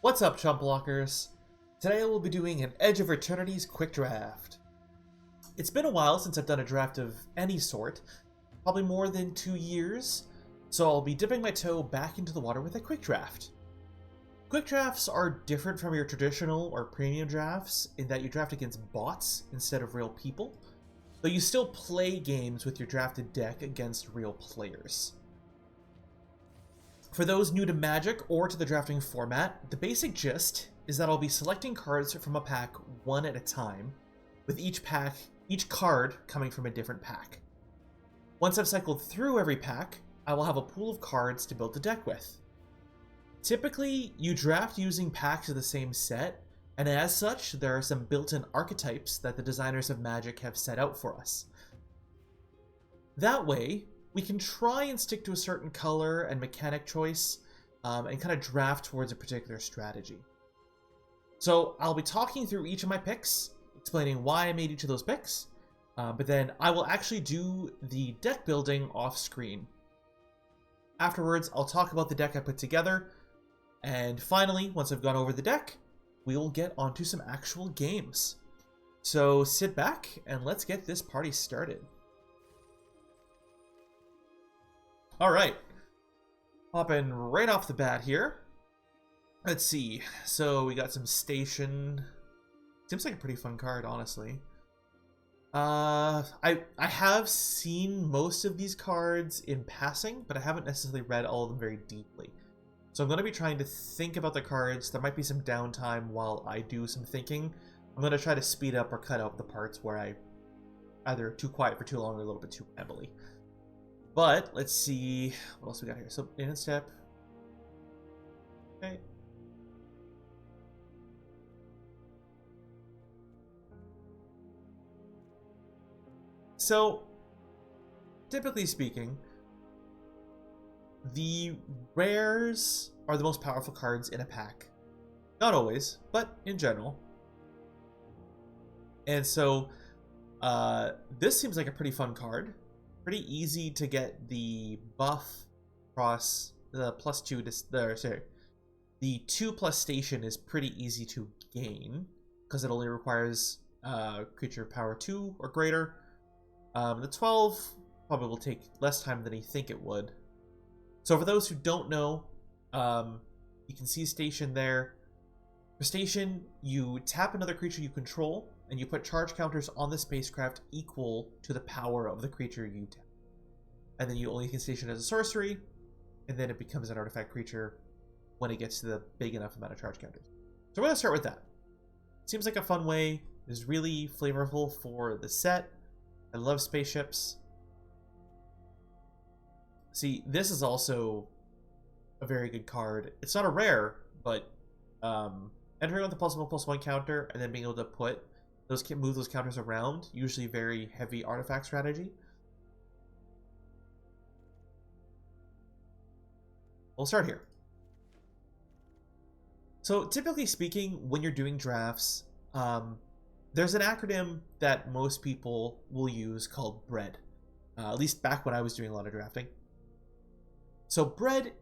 What's up, chump blockers? Today I will be doing an Edge of Eternities quick draft. It's been a while since I've done a draft of any sort, probably more than 2 years, so I'll be dipping my toe back into the water with a quick draft. Quick drafts are different from your traditional or premium drafts in that you draft against bots instead of real people, though you still play games with your drafted deck against real players. For those new to Magic or to the drafting format, the basic gist is that I'll be selecting cards from a pack one at a time, with each card coming from a different pack. Once I've cycled through every pack, I will have a pool of cards to build a deck with. Typically, you draft using packs of the same set, and as such, there are some built-in archetypes that the designers of Magic have set out for us. That way, we can try and stick to a certain color and mechanic choice, and kind of draft towards a particular strategy. So I'll be talking through each of my picks, explaining why I made each of those picks, but then I will actually do the deck building off screen. Afterwards, I'll talk about the deck I put together, and finally, once I've gone over the deck, we will get onto some actual games. So sit back and let's get this party started. Alright, hopping right off the bat here. Let's see, so we got some Station. Seems like a pretty fun card, honestly. I have seen most of these cards in passing, but I haven't necessarily read all of them very deeply. So I'm going to be trying to think about the cards. There might be some downtime while I do some thinking. I'm going to try to speed up or cut out the parts where I either too quiet for too long or a little bit too rambly. But let's see what else we got here. So in step. Okay. So typically speaking, the rares are the most powerful cards in a pack. Not always, but in general. And so this seems like a pretty fun card. Pretty easy to get the buff across the +2 to the 2+ station is pretty easy to gain because it only requires creature power 2 or greater. The 12 probably will take less time than you think it would. So for those who don't know, you can see Station there. For Station, you tap another creature you control, and you put charge counters on the spacecraft equal to the power of the creature you tap. And then you only can Station as a sorcery, and then it becomes an artifact creature when it gets to the big enough amount of charge counters. So we're going to start with that. Seems like a fun way. It's really flavorful for the set. I love spaceships. See, this is also a very good card. It's not a rare, but entering with the +1/+1 counter and then being able to move those counters around, usually very heavy artifact strategy. We'll start here. So typically speaking, when you're doing drafts, there's an acronym that most people will use called BREAD. At least back when I was doing a lot of drafting. So BREAD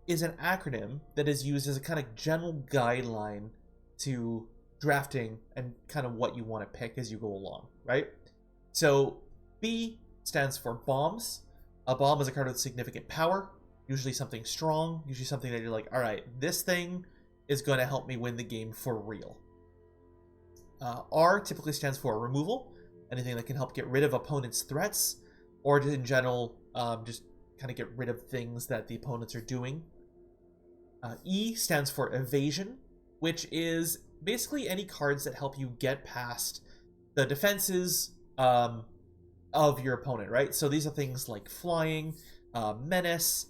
is an acronym that is used as a kind of general guideline to drafting and kind of what you want to pick as you go along, right? So B stands for bombs. A bomb is a card with significant power, usually something strong, usually something that you're like, all right, this thing is going to help me win the game for real. R typically stands for removal, anything that can help get rid of opponents' threats, or in general, just kind of get rid of things that the opponents are doing. E stands for evasion, which is basically any cards that help you get past the defenses of your opponent, right? So these are things like flying, menace,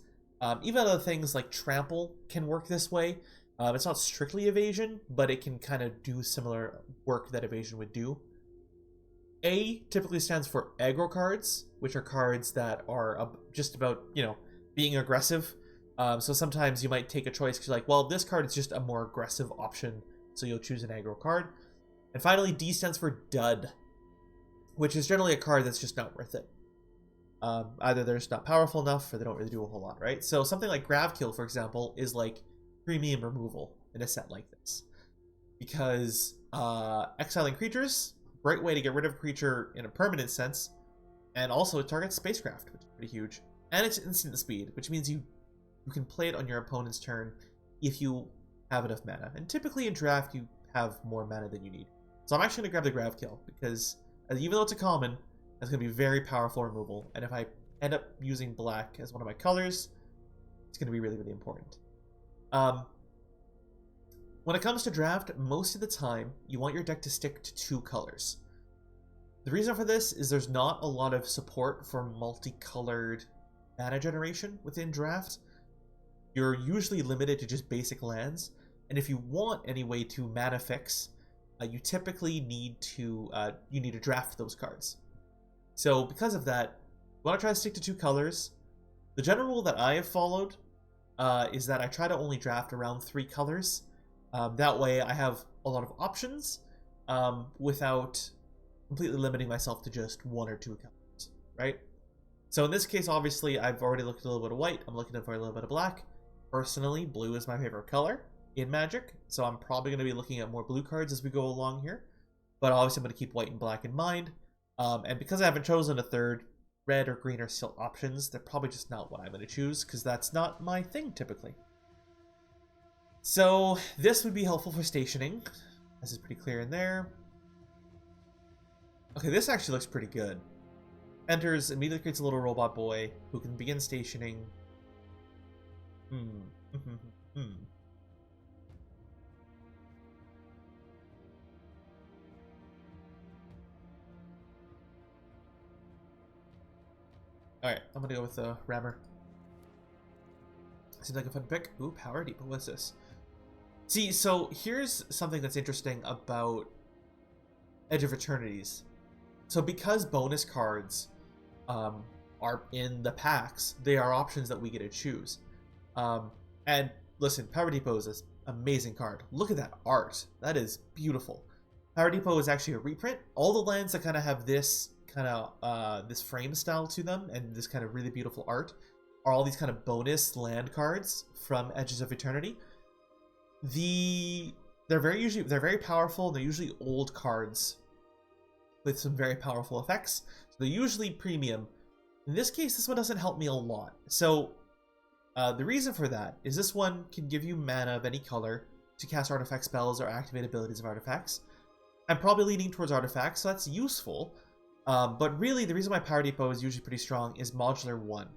even other things like trample can work this way. It's not strictly evasion, but it can kind of do similar work that evasion would do. A typically stands for aggro cards, which are cards that are just about, being aggressive. So sometimes you might take a choice because you're like, well, this card is just a more aggressive option, so you'll choose an aggro card. And finally, D stands for dud, which is generally a card that's just not worth it. Either they're just not powerful enough or they don't really do a whole lot, right? So something like Grav Kill, for example, is like premium removal in a set like this. Because exiling creatures, great way to get rid of a creature in a permanent sense, and also it targets spacecraft, which is pretty huge. And it's instant speed, which means you can play it on your opponent's turn if you have enough mana. And typically in draft, you have more mana than you need. So I'm actually going to grab the Grav Kill, because even though it's a common, it's going to be very powerful removal. And if I end up using black as one of my colors, it's going to be really, really important. When it comes to draft, most of the time, you want your deck to stick to 2 colors. The reason for this is there's not a lot of support for multicolored mana generation within draft. You're usually limited to just basic lands, and if you want any way to mana fix, you typically need to draft those cards. So because of that, you want to try to stick to 2 colors. The general rule that I have followed is that I try to only draft around 3 colors. That way I have a lot of options without completely limiting myself to just 1 or 2 colors, right? So in this case, obviously, I've already looked at a little bit of white. I'm looking for a little bit of black. Personally, blue is my favorite color in Magic, so I'm probably going to be looking at more blue cards as we go along here. But obviously, I'm going to keep white and black in mind. And because I haven't chosen a third, red or green are still options. They're probably just not what I'm going to choose, because that's not my thing, typically. So this would be helpful for stationing. This is pretty clear in there. Okay, this actually looks pretty good. Enters, immediately creates a little robot boy who can begin stationing. Alright, I'm gonna go with the Rammer. Seems like a fun pick. Ooh, Power Depot. What's this? See, so here's something that's interesting about Edge of Eternities. So because bonus cards are in the packs, they are options that we get to choose. And listen, Power Depot is an amazing card. Look at that art. That is beautiful. Power Depot is actually a reprint. All the lands that kind of have this kind of this frame style to them and this kind of really beautiful art are all these kind of bonus land cards from Edges of Eternity. They're very powerful. They're usually old cards with some very powerful effects. So they're usually premium. In this case, this one doesn't help me a lot. So the reason for that is this one can give you mana of any color to cast artifact spells or activate abilities of artifacts. I'm probably leaning towards artifacts, so that's useful. But really, the reason why Power Depot is usually pretty strong is Modular 1.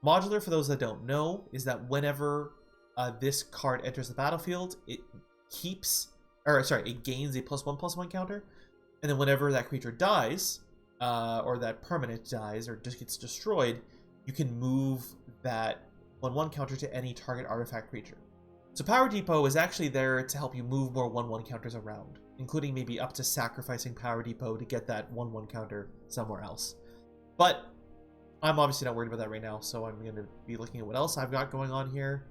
Modular, for those that don't know, is that whenever this card enters the battlefield, it gains a +1/+1 counter. And then whenever that creature dies, or that permanent dies, or just gets destroyed, you can move that 1/1 counter to any target artifact creature. So Power Depot is actually there to help you move more 1/1 counters around, including maybe up to sacrificing Power Depot to get that 1/1 counter somewhere else. But I'm obviously not worried about that right now, so I'm going to be looking at what else I've got going on here.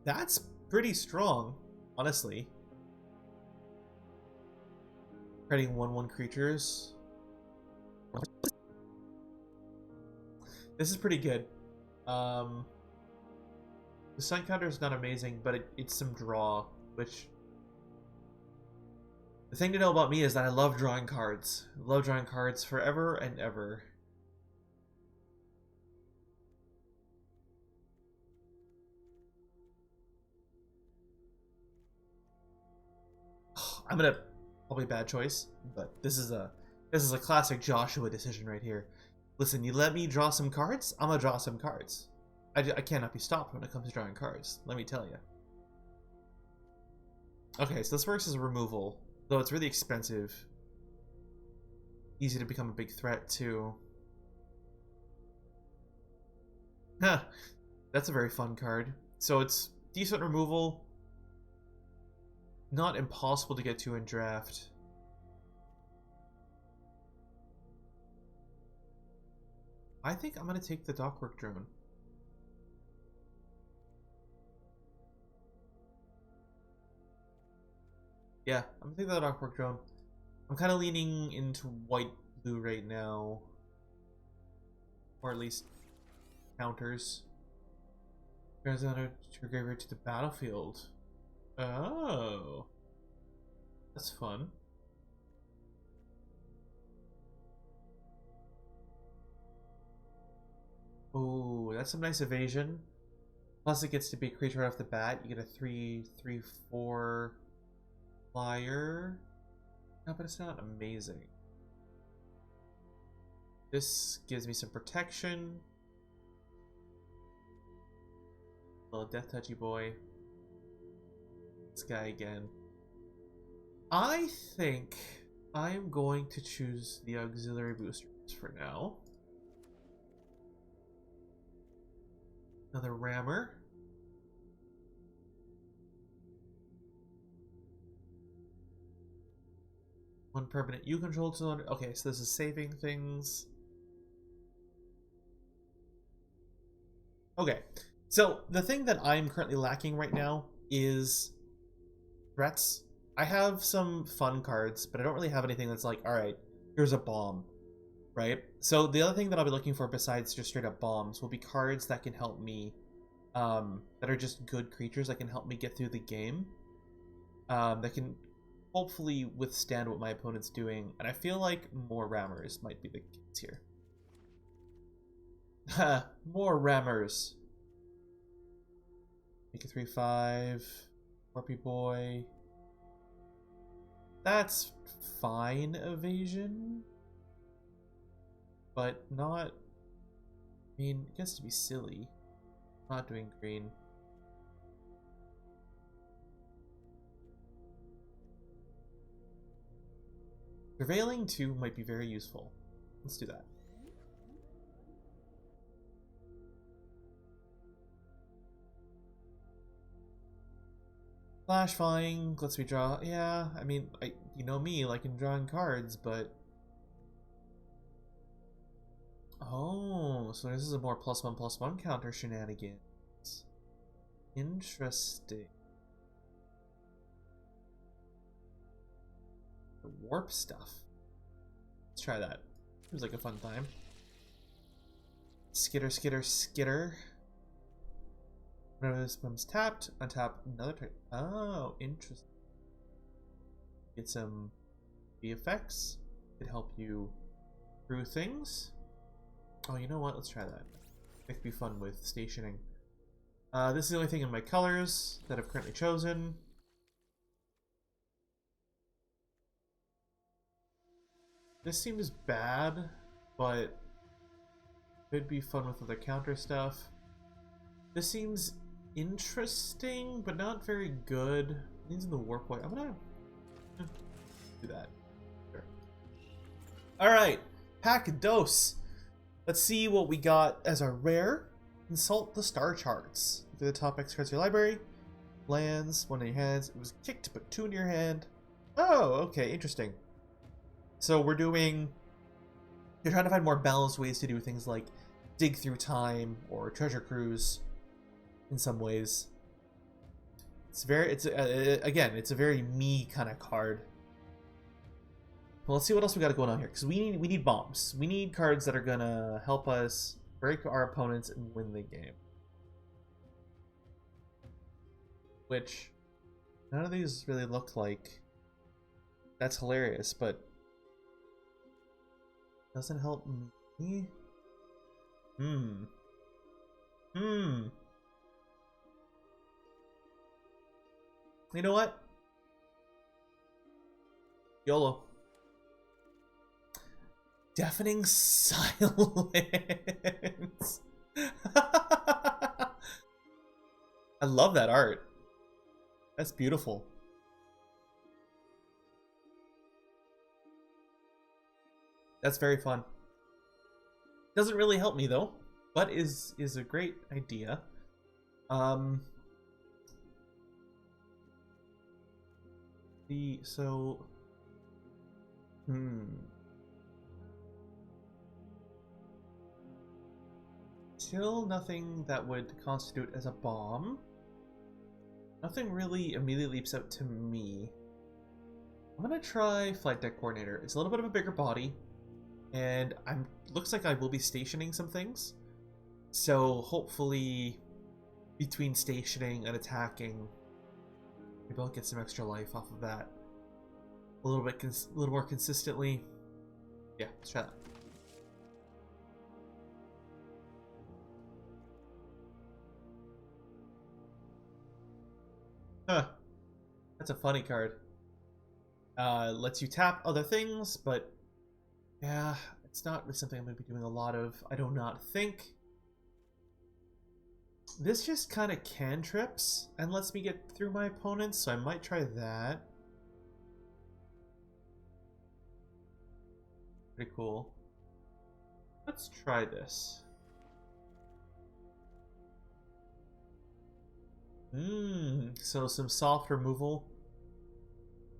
That's pretty strong, honestly. Creating 1/1 creatures. This is pretty good. The sun counter is not amazing, but it's some draw, which... The thing to know about me is that I love drawing cards. I love drawing cards forever and ever. I'm gonna... Probably a bad choice, but this is a classic Joshua decision right here. Listen, you let me draw some cards, I'm gonna draw some cards. I cannot be stopped when it comes to drawing cards, let me tell you. Okay, so this works as a removal, though it's really expensive. Easy to become a big threat, too. Huh, that's a very fun card. So it's decent removal. Not impossible to get to in draft. I think I'm going to take the Dockwork Drone. Yeah, I'm going to take the Dockwork Drone. I'm kind of leaning into white-blue right now. Or at least counters. There's another graveyard to the battlefield. Oh. That's fun. Oh, that's some nice evasion. Plus it gets to be a creature right off the bat. You get a 3/3/4 flyer. No, but it's not amazing. This gives me some protection. Little death touchy boy. This guy again. I think I am going to choose the auxiliary boosters for now. Another rammer. One permanent you control to... Okay, so this is saving things. Okay, so the thing that I'm currently lacking right now is threats. I have some fun cards, but I don't really have anything that's like, alright, here's a bomb, right? So the other thing that I'll be looking for besides just straight up bombs will be cards that can help me, that are just good creatures that can help me get through the game, that can hopefully withstand what my opponent's doing, and I feel like more rammers might be the case here. Ha! More rammers! Make a 3/5, Warpy Boy. That's fine evasion, but not... I mean, it gets to be silly. Not doing green. Surveilling 2 might be very useful. Let's do that. Flash flying lets me draw. Yeah, I mean, you know me, like in drawing cards, but... Oh, so this is a more +1/+1 counter shenanigans. Interesting. The warp stuff. Let's try that. Seems like a fun time. Skitter, skitter, skitter. Whenever this becomes tapped, untap another turn. Oh, interesting. Get some effects. Could help you through things. Oh, you know what? Let's try that. It could be fun with stationing. This is the only thing in my colors that I've currently chosen. This seems bad, but could be fun with other counter stuff. This seems interesting, but not very good. These are the warp way. I'm gonna do that. Sure. Alright, pack dose. Let's see what we got as our rare. Consult the star charts. Look at the top X cards of your library. Lands, one in your hands. It was kicked, put 2 in your hand. Oh, okay, interesting. So we're doing... You're trying to find more balanced ways to do things like dig through time or treasure cruise in some ways. Again, it's a very me kind of card. Well, let's see what else we got going on here, because we need bombs. We need cards that are gonna help us break our opponents and win the game. Which none of these really look like. That's hilarious, but doesn't help me. You know what? YOLO. Deafening silence. I love that art. That's beautiful. That's very fun. Doesn't really help me though, but is a great idea. Still nothing that would constitute as a bomb. Nothing really immediately leaps out to me. I'm gonna try Flight Deck Coordinator. It's a little bit of a bigger body, and looks like I will be stationing some things. So hopefully between stationing and attacking. Maybe I'll get some extra life off of that. A little bit, a little more consistently. Yeah, let's try that. Huh. That's a funny card. Lets you tap other things, but yeah, it's not really something I'm going to be doing a lot of, I do not think. This just kind of cantrips and lets me get through my opponents, so I might try that. Pretty cool. Let's try this. So some soft removal.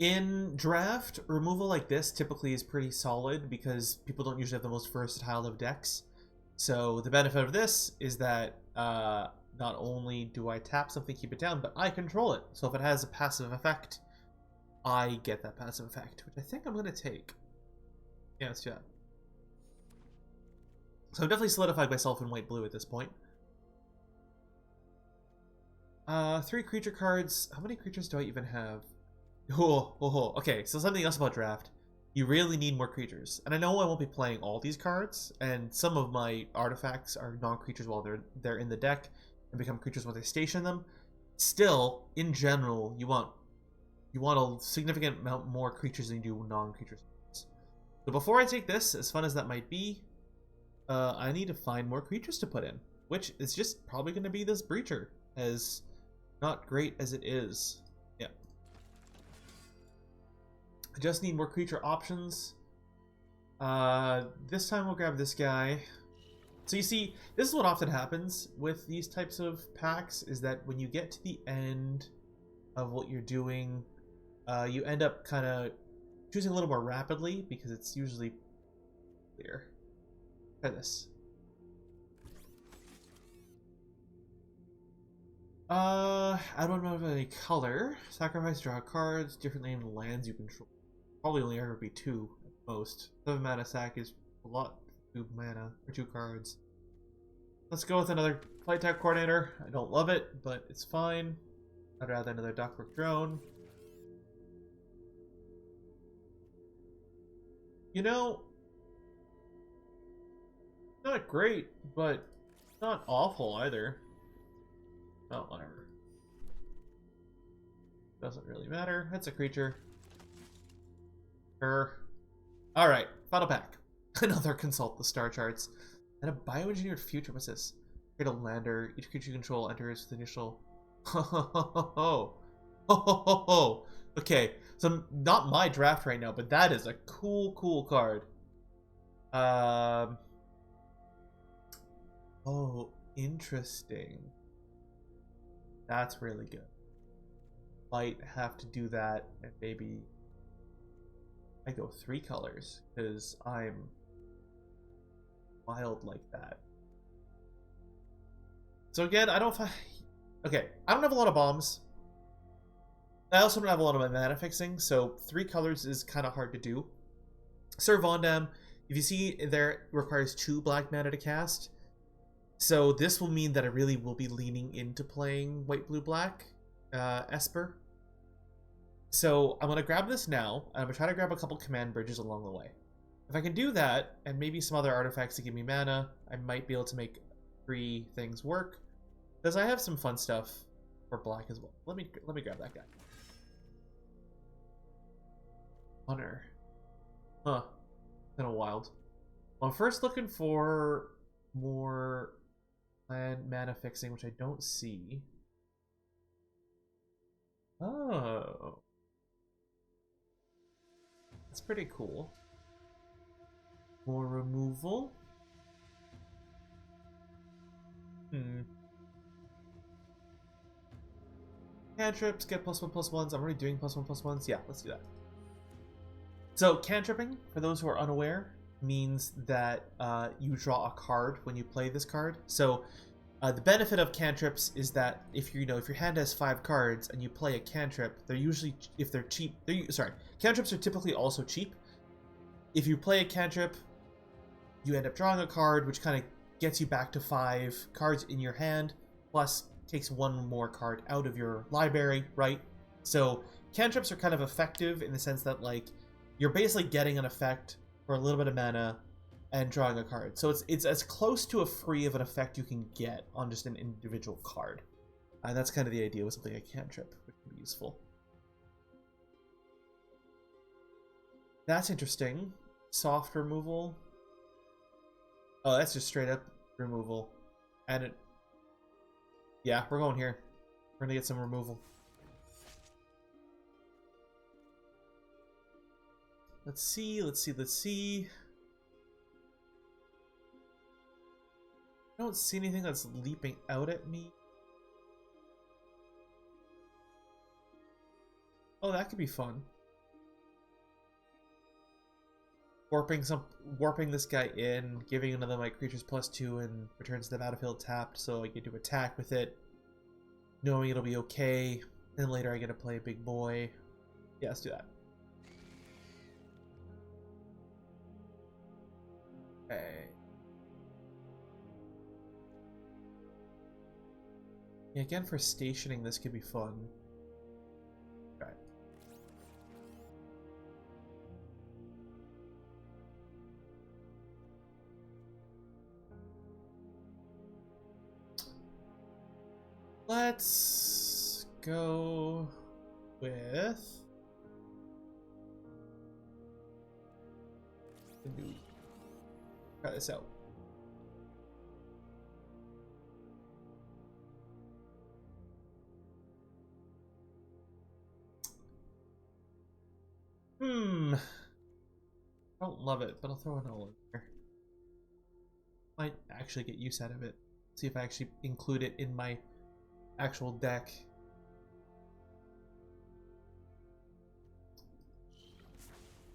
In draft, removal like this typically is pretty solid because people don't usually have the most versatile of decks. So the benefit of this is that not only do I tap something, keep it down, but I control it. So if it has a passive effect, I get that passive effect, which I think I'm going to take. Yeah, let's do that. So I've definitely solidified myself in white-blue at this point. 3 creature cards. How many creatures do I even have? Okay, so something else about draft. You really need more creatures. And I know I won't be playing all these cards, and some of my artifacts are non-creatures while they're in the deck and become creatures when they station them. Still, in general, you want a significant amount more creatures than you do non-creatures. So before I take this, as fun as that might be, I need to find more creatures to put in, which is just probably going to be this Breacher, as not great as it is. Yeah. I just need more creature options. This time we'll grab this guy. So you see, this is what often happens with these types of packs, is that when you get to the end of what you're doing, you end up kind of choosing a little more rapidly because it's usually clear. Try this. I don't know of any color. Sacrifice, draw cards, different named lands you control. Probably only ever be 2 at most. 7 mana sack is a lot. 2 mana for 2 cards. Let's go with another flight tech coordinator. I don't love it, but it's fine. I'd rather another Dockwork drone. You know, not great, but not awful either. Oh, whatever. Doesn't really matter. It's a creature. Alright, final pack. Another consult the star charts. And a bioengineered future. What's this? Create a lander. Each creature you control enters with initial. Okay, so not my draft right now, but that is a cool card. Oh, interesting. That's really good. Might have to do that, and maybe I go 3 colors because I'm wild like that. So again, I don't have a lot of bombs. I also don't have a lot of my mana fixing, so 3 colors is kind of hard to do. Sir Vondam, if you see there, requires 2 black mana to cast. So this will mean that I really will be leaning into playing white, blue, black Esper. So I'm going to grab this now, and I'm going to try to grab a couple command bridges along the way. If I can do that, and maybe some other artifacts to give me mana, I might be able to make 3 things work. Because I have some fun stuff for black as well. Let me grab that guy. Honor. Huh. Kind of wild. Well, I'm first looking for more land mana fixing, which I don't see. Oh. That's pretty cool. More removal. Cantrips get +1/+1s. I'm already doing +1/+1s. Yeah, let's do that. So cantripping, for those who are unaware, means that you draw a card when you play this card. So the benefit of cantrips is that if your hand has 5 cards and you play a cantrip, they're usually, if they're cheap, cantrips are typically also cheap. If you play a cantrip, you end up drawing a card, which kind of gets you back to 5 cards in your hand, plus takes one more card out of your library, right? So cantrips are kind of effective in the sense that, like, you're basically getting an effect for a little bit of mana and drawing a card. So it's as close to a free of an effect you can get on just an individual card. And that's kind of the idea with something like cantrip, which can be useful. That's interesting. Soft removal. Oh, that's just straight up removal. And it... Yeah, we're going here. We're gonna get some removal. Let's see, let's see, let's see. I don't see anything that's leaping out at me. Oh, that could be fun. Warping this guy in, giving another of my creatures +2 and returns to the battlefield tapped, so I get to attack with it, knowing it'll be okay. Then later I get to play a big boy. Yeah, let's do that. Okay. Yeah, again, for stationing, this could be fun. Okay. Let's go with... Try this out. I don't love it, but I'll throw it all in there. Might actually get use out of it. See if I actually include it in my actual deck.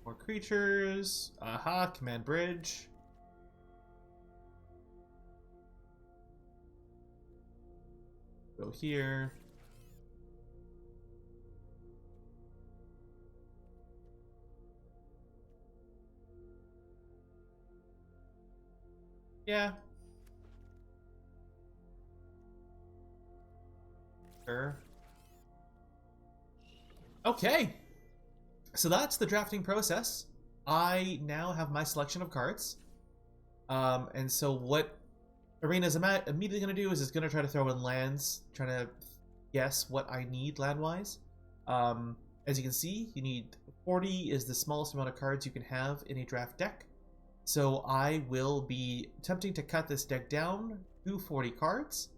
More creatures. Aha, command bridge. Go here. Yeah. Sure. Okay. So that's the drafting process. I now have my selection of cards. And so what Arena's immediately going to do is it's going to try to throw in lands, trying to guess what I need land-wise. As you can see, you need 40 is the smallest amount of cards you can have in a draft deck. So I will be attempting to cut this deck down to 40 cards.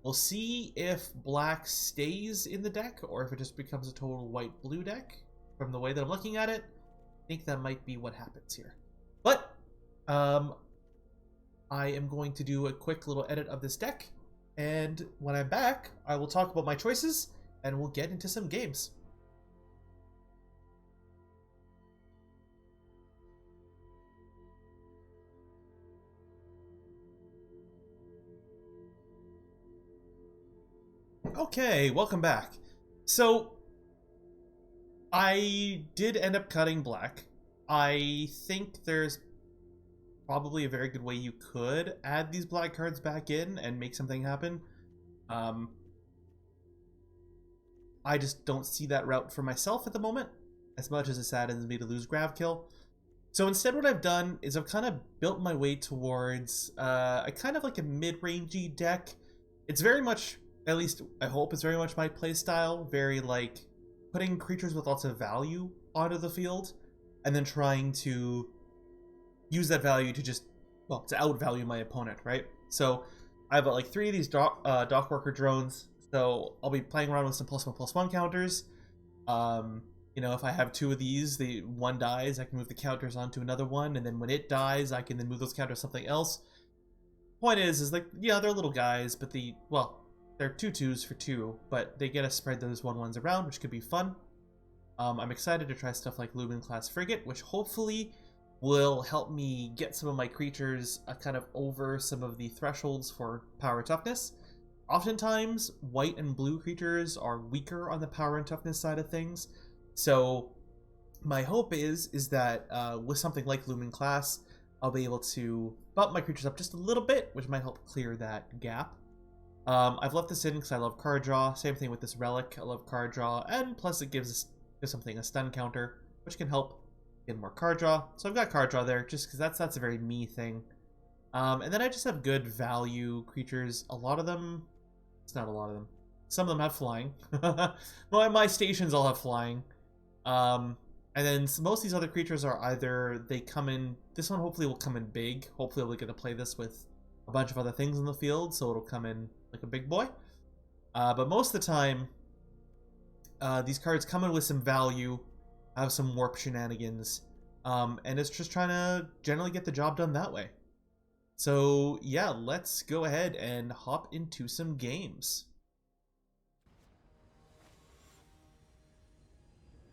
We'll see if black stays in the deck or if it just becomes a total white-blue deck. From the way that I'm looking at it, I think that might be what happens here. But I am going to do a quick little edit of this deck, and when I'm back, I will talk about my choices, and we'll get into some games. Okay, welcome back. So, I did end up cutting black. I think there's probably a very good way you could add these black cards back in and make something happen. I just don't see that route for myself at the moment, as much as it saddens me to lose Gravkill. So instead what I've done is I've kind of built my way towards a kind of like a mid-rangey deck. It's very much, at least I hope it's very much my playstyle, very like putting creatures with lots of value onto the field and then trying to use that value to just, well, to outvalue my opponent, right? So I have like 3 of these Dockworker drones, so I'll be playing around with some +1/+1 counters. You know, if I have 2 of these, the one dies, I can move the counters onto another one, and then when it dies, I can then move those counters to something else. Point is like, yeah, they're little guys, but they're 2/2s for 2, but they get to spread those 1/1s around, which could be fun. I'm excited to try stuff like Lumen Class Frigate, which hopefully will help me get some of my creatures kind of over some of the thresholds for power and toughness. Oftentimes, white and blue creatures are weaker on the power and toughness side of things. So my hope is that with something like Lumen Class, I'll be able to bump my creatures up just a little bit, which might help clear that gap. I've left this in because I love card draw. Same thing with this relic. I love card draw, and plus it gives something a stun counter, which can help get more card draw. So I've got card draw there, just because that's a very me thing. And then I just have good value creatures. A lot of them, it's not a lot of them. Some of them have flying. my stations all have flying. And then most of these other creatures are either they come in. This one hopefully will come in big. Hopefully we're gonna play this with a bunch of other things in the field, so it'll come in like a big boy. But most of the time, these cards come in with some value, have some warp shenanigans, and it's just trying to generally get the job done that way. So yeah, let's go ahead and hop into some games.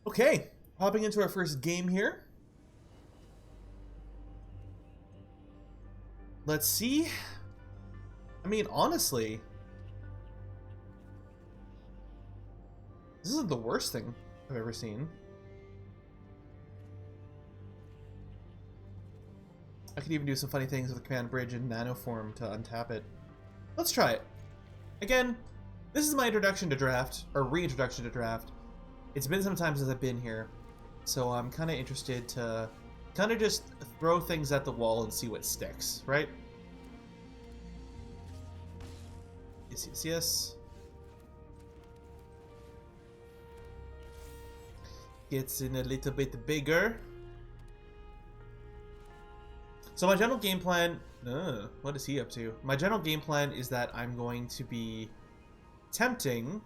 Okay, hopping into our first game here. Let's see. I mean, honestly, this isn't the worst thing I've ever seen. I could even do some funny things with Command Bridge and Nano Form to untap it. Let's try it. Again, this is my introduction to Draft, or reintroduction to Draft. It's been some time since I've been here, so I'm kind of interested to kind of just throw things at the wall and see what sticks, right? Yes. Gets in a little bit bigger. So my general game plan... what is he up to? My general game plan is that I'm going to be attempting...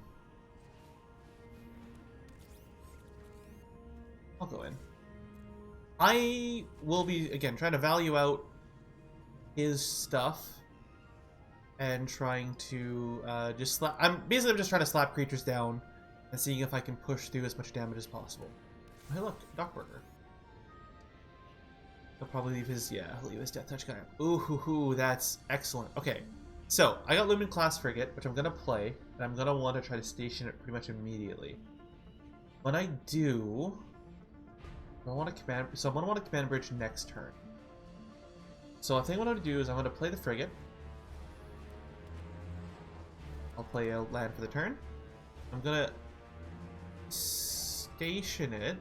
I'll go in. I will be, again, trying to value out his stuff and trying to just slap... I'm just trying to slap creatures down and seeing if I can push through as much damage as possible. Hey, look, Dockburger. He'll probably leave his, leave his Death Touch guy. Ooh, that's excellent. Okay, so I got Lumen Class Frigate, which I'm going to play, and I'm going to want to try to station it pretty much immediately. When I do... I'm going to want a Command Bridge next turn. So I think what I'm going to do is I'm going to play the Frigate. I'll play a land for the turn. I'm going to station it.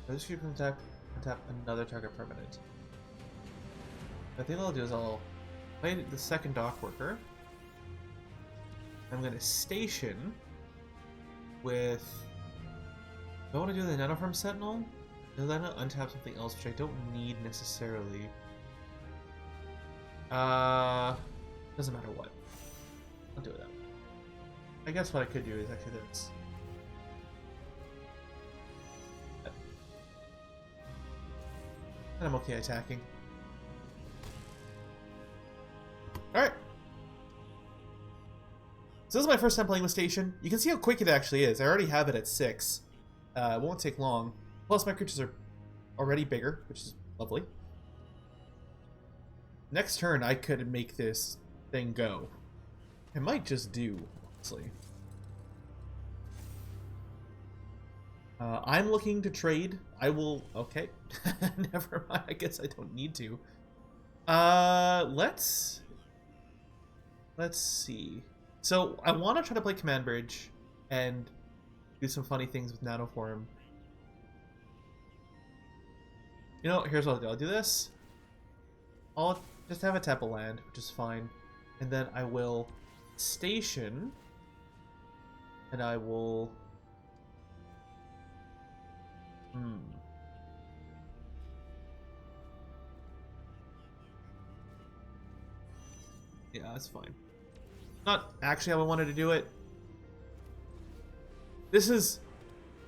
This should tap another target permanent. I think what I'll do is I'll play the second Dock Worker. I'm going to station with... Do I want to do the Nanoform Sentinel? Because I'm going to untap something else, which I don't need necessarily. Doesn't matter what. I'll do it that way. I guess what I could do is actually this. And I'm okay attacking. Alright. So this is my first time playing with Station. You can see how quick it actually is. I already have it at 6. It won't take long. Plus my creatures are already bigger, which is lovely. Next turn I could make this thing go. I might just do, honestly. I'm looking to trade. I will... Okay. Never mind. I guess I don't need to. Let's see. So, I want to try to play Command Bridge and do some funny things with Nanoform. You know, here's what I'll do. I'll do this. I'll just have a tap a land, which is fine. And then I will station. And I will... Yeah, that's fine. Not actually how I wanted to do it. This is...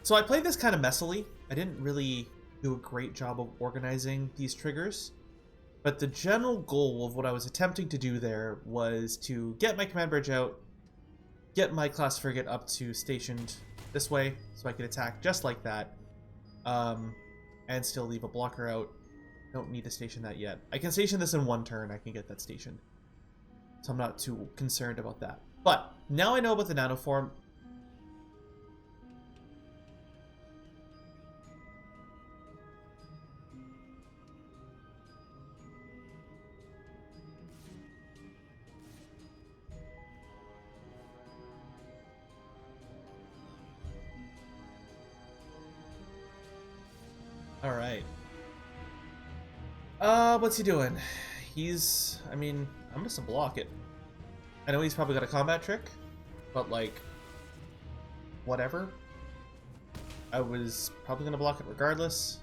So I played this kind of messily. I didn't really do a great job of organizing these triggers. But the general goal of what I was attempting to do there was to get my Command Bridge out, get my Class Frigate up to stationed this way, so I could attack just like that. And still leave a blocker out. Don't need to station that yet. I can station this in one turn. I can get that stationed. So I'm not too concerned about that. But now I know about the Nanoform. All right. What's he doing? He's, I mean, I'm just gonna block it. I know he's probably got a combat trick, but like, whatever. I was probably gonna block it regardless.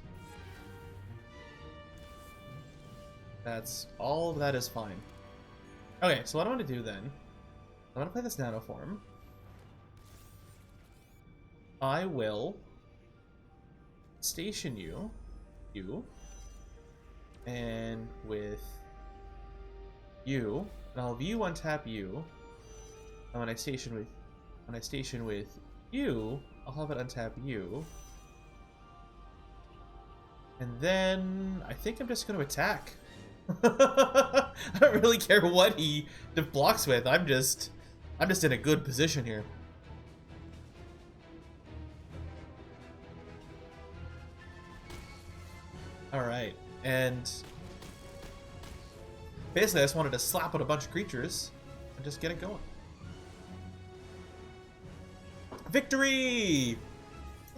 That's all of that is fine. Okay, so what I'm gonna do then, I'm gonna play this nano form. I will station you, and with you, and I'll have you untap you. And when I station with you, I'll have it untap you. And then I think I'm just going to attack. I don't really care what he blocks with. I'm just in a good position here. All right, and basically I just wanted to slap out a bunch of creatures and just get it going. Victory!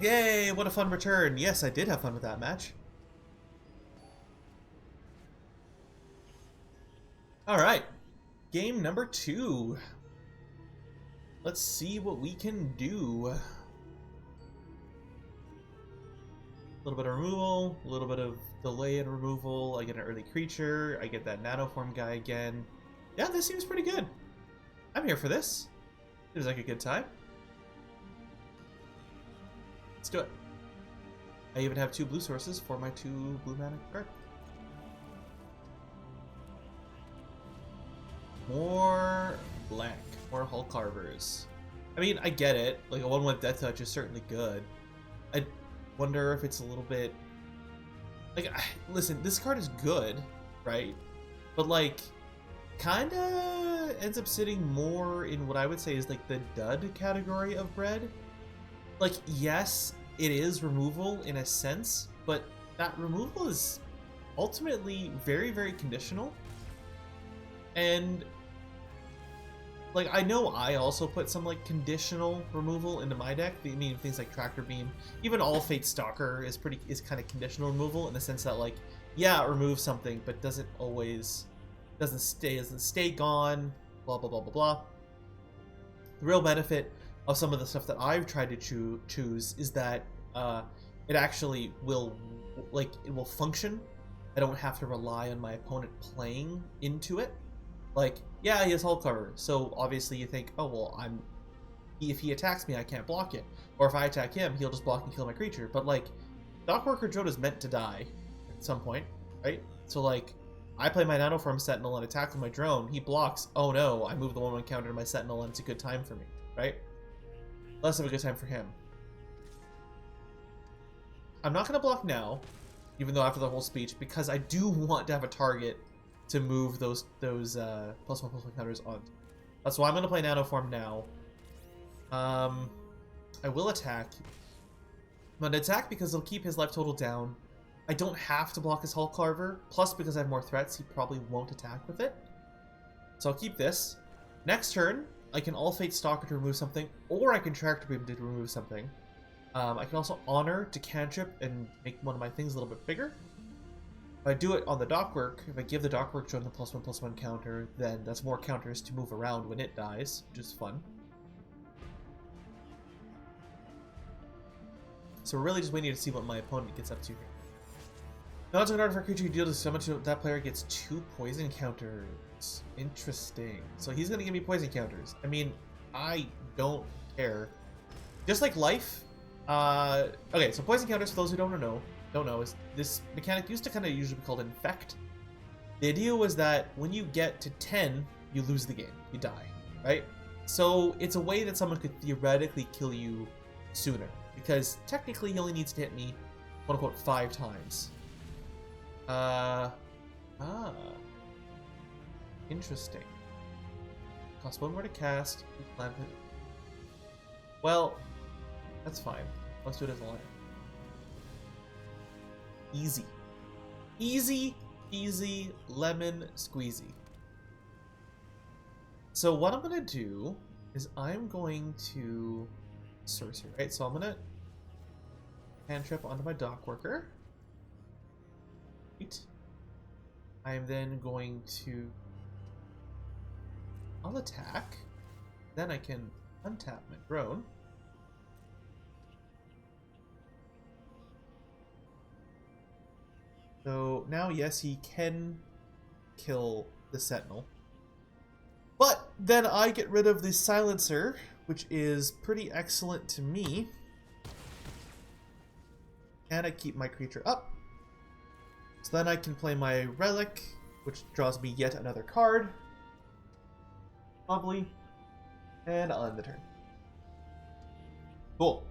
Yay, what a fun return. Yes, I did have fun with that match. All right, game number 2. Let's see what we can do. A little bit of removal, a little bit of delay in removal. I get an early creature. I get that nanoform guy again. Yeah, this seems pretty good. I'm here for this. Seems like a good time. Let's do it. I even have 2 blue sources for my 2 blue mana card. More black, more Hull Carvers. I mean, I get it. Like a 1/1 Death Touch is certainly good. I wonder if it's a little bit like, listen, this card is good, right? But like, kinda ends up sitting more in what I would say is like the dud category of bread. Like, yes, it is removal in a sense, but that removal is ultimately very, very conditional. And like, I know I also put some like conditional removal into my deck. I mean, things like Tractor Beam, even All Fate Stalker is kind of conditional removal in the sense that like, yeah, it removes something, but doesn't stay gone. Blah blah blah blah blah. The real benefit of some of the stuff that I've tried to choose is that it actually will function. I don't have to rely on my opponent playing into it. Like, yeah, he has Hull Cover, so obviously you think, oh, well, if he attacks me, I can't block it. Or if I attack him, he'll just block and kill my creature. But, like, Dockworker Drone is meant to die at some point, right? So, like, I play my Nanoform Sentinel and attack with my drone, he blocks, oh no, I move the 1/1 counter to my Sentinel and it's a good time for me, right? Less of a good time for him. I'm not going to block now, even though after the whole speech, because I do want to have a target to move those +1/+1 counters on. That's why I'm going to play Nanoform now. I will attack. I'm going to attack because it'll keep his life total down. I don't have to block his Hull Carver, plus because I have more threats, he probably won't attack with it. So I'll keep this. Next turn, I can All Fate Stalker to remove something, or I can Tractor Beam to remove something. I can also Honor to cantrip and make one of my things a little bit bigger. If I do it on the Dockwork, if I give the Dockwork Drone the +1/+1 counter, then that's more counters to move around when it dies, which is fun. So we're really just waiting to see what my opponent gets up to here. Not an artifact creature you deal to so much that player gets 2 poison counters. Interesting. So he's gonna give me poison counters. I mean, I don't care. Just like life. Okay, so poison counters, for those who don't know, is this mechanic used to kind of usually be called infect. The idea was that when you get to 10, you lose the game. You die, right? So it's a way that someone could theoretically kill you sooner, because technically he only needs to hit me, quote unquote, 5 times. Interesting. Cost 1 more to cast. Well, that's fine. Let's do it as a line. Easy. Easy, easy, lemon squeezy. So what I'm gonna do is I'm going to sorcery, right? So I'm gonna cantrip onto my Dockworker. Right. I am then going to... I'll attack. Then I can untap my drone. So now, yes, he can kill the Sentinel. But then I get rid of the Silencer, which is pretty excellent to me. And I keep my creature up. So then I can play my Relic, which draws me yet another card. Lovely. And I'll end the turn. Cool.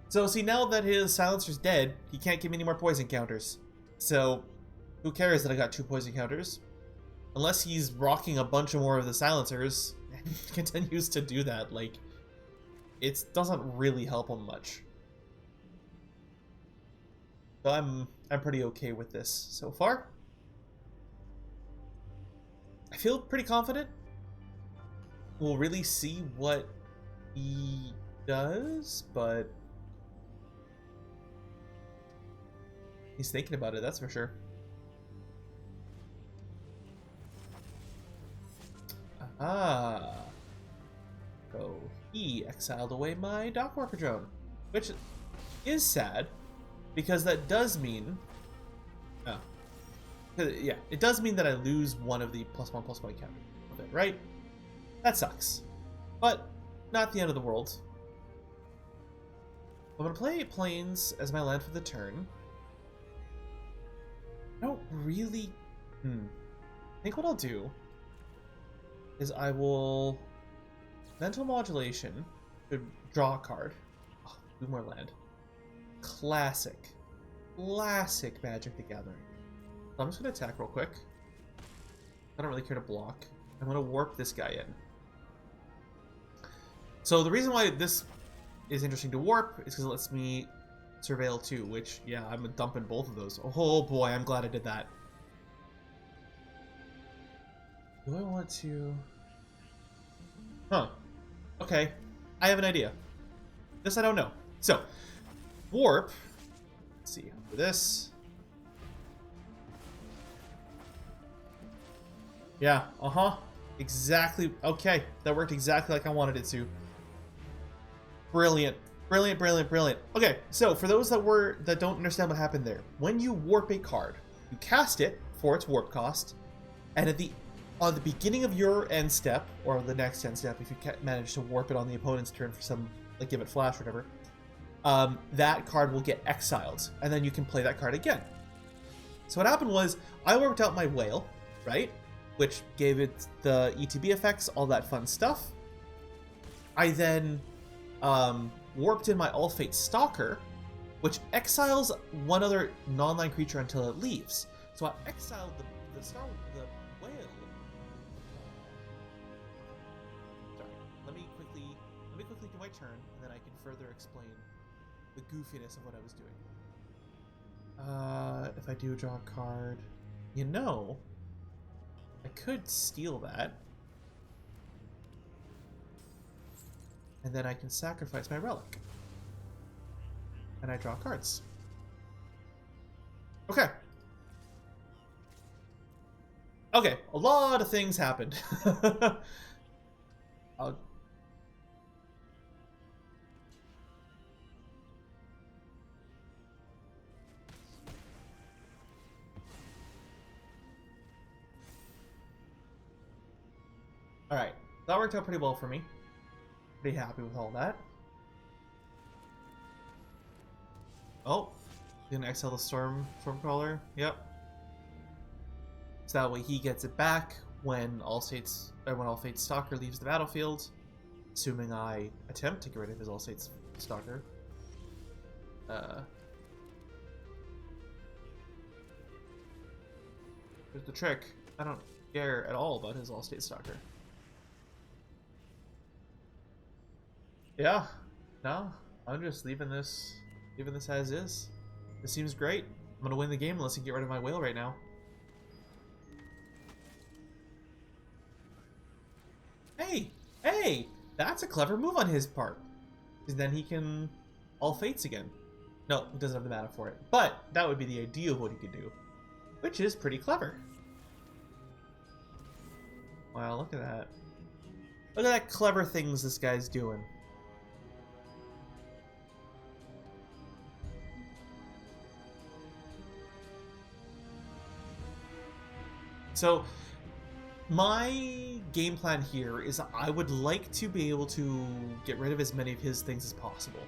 So see, now that his Silencer's dead, he can't give me any more poison counters. So, who cares that I got 2 poison counters? Unless he's rocking a bunch of more of the Silencers and continues to do that, like, it doesn't really help him much. So I'm pretty okay with this so far. I feel pretty confident. We'll really see what he does, but he's thinking about it, that's for sure. Ah. So he exiled away my Dockworker drone, which is sad, because that does mean... Oh. Yeah, it does mean that I lose one of the +1/+1 counter of it, right? That sucks. But not the end of the world. I'm going to play Plains as my land for the turn. I don't really... I think what I'll do is I will Mental Modulation to draw a card. Oh, 2 more land. Classic Magic the Gathering. So I'm just going to attack real quick. I don't really care to block. I'm going to warp this guy in. So the reason why this is interesting to warp is because it lets me Surveil 2, which, yeah, I'm dumping both of those. Oh boy, I'm glad I did that. Do I want to... Huh. Okay. I have an idea. This I don't know. So, warp. Let's see. For this. Yeah. Exactly. Okay. That worked exactly like I wanted it to. Brilliant. Brilliant. Okay, so for those that don't understand what happened there, when you warp a card, you cast it for its warp cost, and on the beginning of your end step, or the next end step, if you manage to warp it on the opponent's turn for some, like give it flash or whatever, that card will get exiled, and then you can play that card again. So what happened was, I worked out my whale, right? Which gave it the ETB effects, all that fun stuff. I then warped in my All-Fate Stalker, which exiles one other non-land creature until it leaves. So I exiled the whale. Sorry. Let me quickly do my turn, and then I can further explain the goofiness of what I was doing. If I do draw a card, I could steal that. And then I can sacrifice my Relic. And I draw cards. Okay. Okay, a lot of things happened. Alright, that worked out pretty well for me. Pretty happy with all that. Oh, gonna exile the Stormcrawler. Yep. So that way he gets it back when All-Fate Stalker leaves the battlefield, assuming I attempt to get rid of his All-Fate Stalker. Here's the trick. I don't care at all about his All-State Stalker. Yeah, no, I'm just leaving this as is. This seems great. I'm gonna win the game unless you get rid of my whale right now. Hey, that's a clever move on his part. Because then he can all fates again. No, he doesn't have the mana for it. But that would be the idea of what he could do, which is pretty clever. Wow, look at that. Look at that clever things this guy's doing. So, my game plan here is I would like to be able to get rid of as many of his things as possible.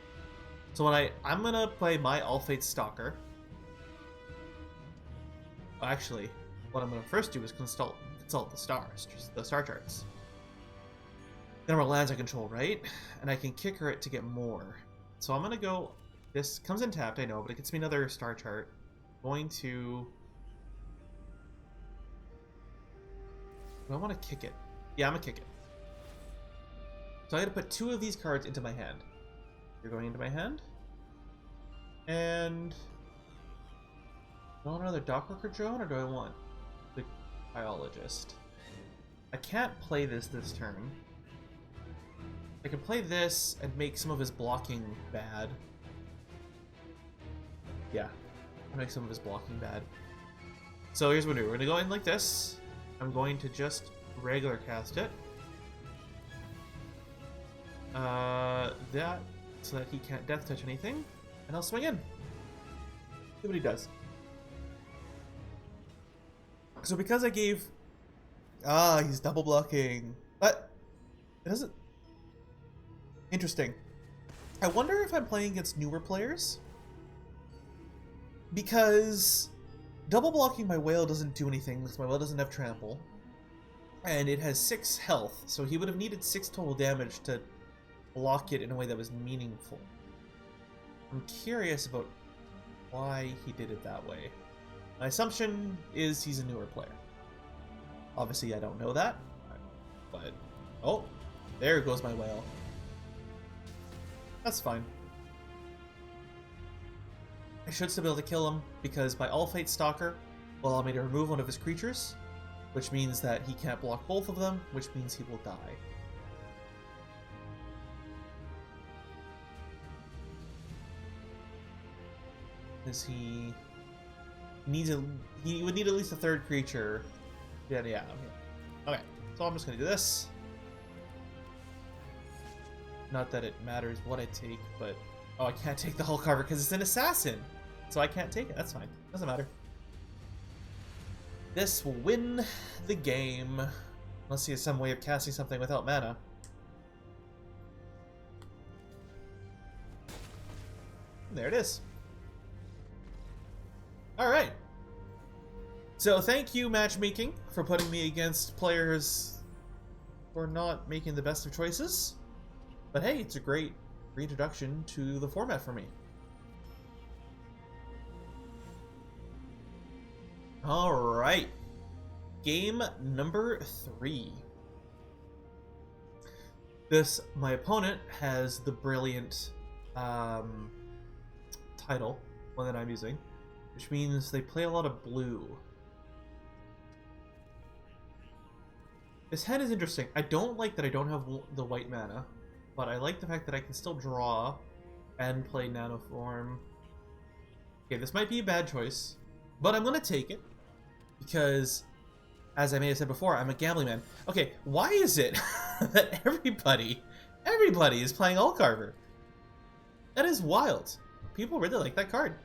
So I'm gonna play my All Fates Stalker. Actually, what I'm gonna first do is consult the stars, just the star charts. Then our lands I control, right? And I can kick her it to get more. So I'm gonna go. This comes in tapped, I know, but it gets me another star chart. I'm going to. Do I want to kick it? Yeah, I'm gonna kick it. So I gotta put 2 of these cards into my hand. You're going into my hand. And do I want another Dockworker drone, or do I want the Biologist? I can't play this turn. I can play this and make some of his blocking bad. Yeah, I'll make some of his blocking bad. So here's what we're gonna go in like this. I'm going to just regular cast it. That so that he can't death touch anything, and I'll swing in. See what he does. So because I gave, he's double blocking, but it doesn't. Interesting. I wonder if I'm playing against newer players, because double blocking my whale doesn't do anything because my whale doesn't have trample, and it has 6 health, so he would have needed 6 total damage to block it in a way that was meaningful. I'm curious about why he did it that way. My assumption is he's a newer player. Obviously I don't know that, but oh, there goes my whale. That's fine. I should still be able to kill him because my All Fate Stalker will allow me to remove one of his creatures, which means that he can't block both of them, which means he will die. Because he would need at least a 3rd creature. Yeah. Okay. So I'm just gonna do this. Not that it matters what I take, but oh, I can't take the Hull Carver because it's an assassin, so I can't take it. That's fine. Doesn't matter. This will win the game, unless he has some way of casting something without mana. And there it is. All right. So thank you, matchmaking, for putting me against players who are not making the best of choices. But hey, it's a great reintroduction to the format for me. All right. Game number 3. My opponent has the brilliant title, one that I'm using, which means they play a lot of blue. This hand is interesting. I don't like that I don't have the white mana, but I like the fact that I can still draw and play Nanoform. Okay, this might be a bad choice, but I'm gonna take it because, as I may have said before, I'm a gambling man. Okay, why is it that everybody is playing Allcarver? That is wild. People really like that card.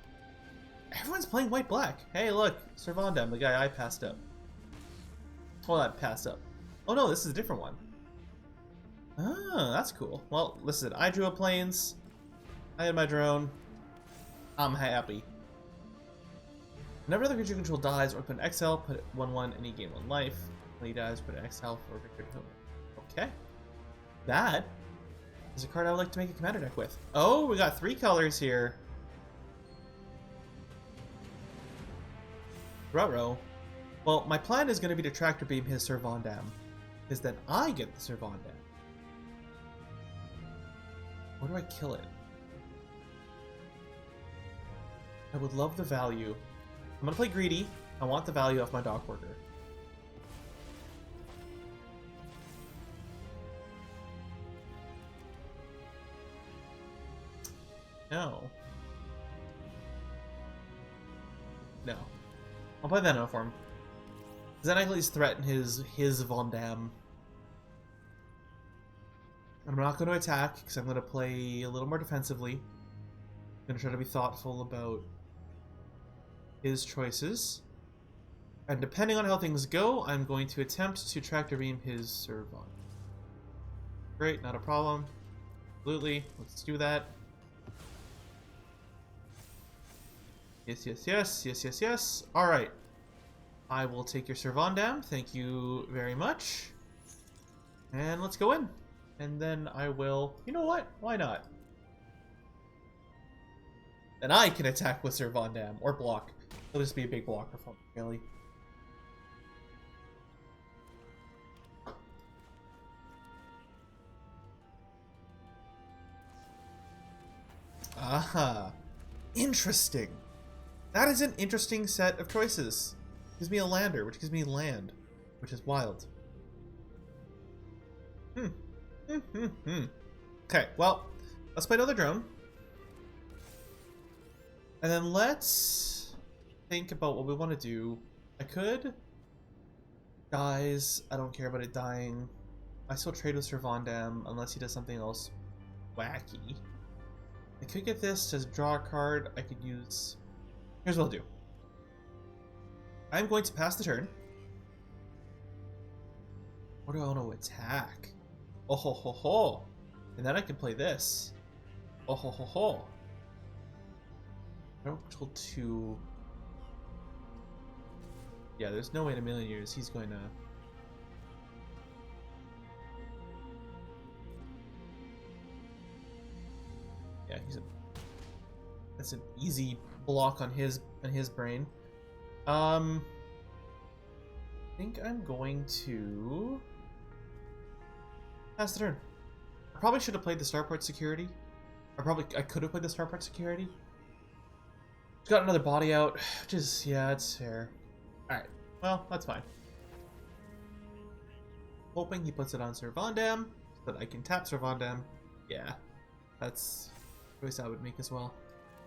Everyone's playing white-black. Hey, look, Servandam, the guy I passed up. Well, I passed up. Oh no, this is a different one. Ah, that's cool. Well, listen, I drew a planes. I had my drone. I'm happy. Whenever the creature you control dies or put an exile, put it 1/1 and you gain 1 life. When he dies, put an exile for victory. Okay. That is a card I would like to make a commander deck with. Oh, we got 3 colors here. Ruh-roh. Well, my plan is going to be to tractor beam his Servandam, because then I get the Servandam. Where do I kill it? I would love the value. I'm gonna play greedy. I want the value of my Dockworker. No. No. I'll play that for him. Because then I can at least threaten his Von Dam. I'm not going to attack, because I'm going to play a little more defensively. I'm going to try to be thoughtful about his choices. And depending on how things go, I'm going to attempt to tractor beam his Servant. Great, not a problem. Absolutely. Let's do that. Yes, yes, yes, yes, yes, yes. Alright. I will take your Servandam. Thank you very much. And let's go in. And then I will... You know what? Why not? And I can attack with Servandam, or block. It'll just be a big blocker for me, really. Aha. Interesting. That is an interesting set of choices. Gives me a lander, which gives me land, which is wild. Okay, well, let's play another drone. And then let's think about what we want to do. I could... Guys, I don't care about it dying. I still trade with Servandam unless he does something else wacky. I could get this to draw a card. I could use... Here's what I'll do. I'm going to pass the turn. What do I want to attack? Oh ho ho ho! And then I can play this. Oh ho ho ho! I don't control 2. Yeah, there's no way in a million years he's going to... Yeah, that's an easy block on his brain. I think I'm going to pass the turn. I probably should have played the Starport Security. I could have played the Starport Security. He's got another body out, which is, yeah, it's fair. Alright, well, that's fine. Hoping he puts it on Servandam, so that I can tap Servandam. Yeah, that's a choice I would make as well.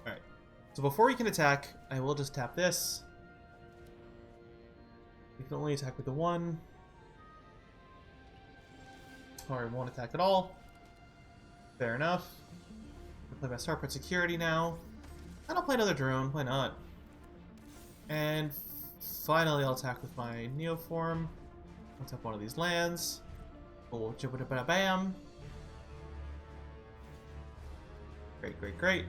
Alright, so before he can attack, I will just tap this. He can only attack with the 1. Or he won't attack at all. Fair enough. I'll play my Starport Security now. And I'll play another drone, why not? And finally I'll attack with my Neoform. I'll tap one of these lands. Oh, bam. Great, great, great.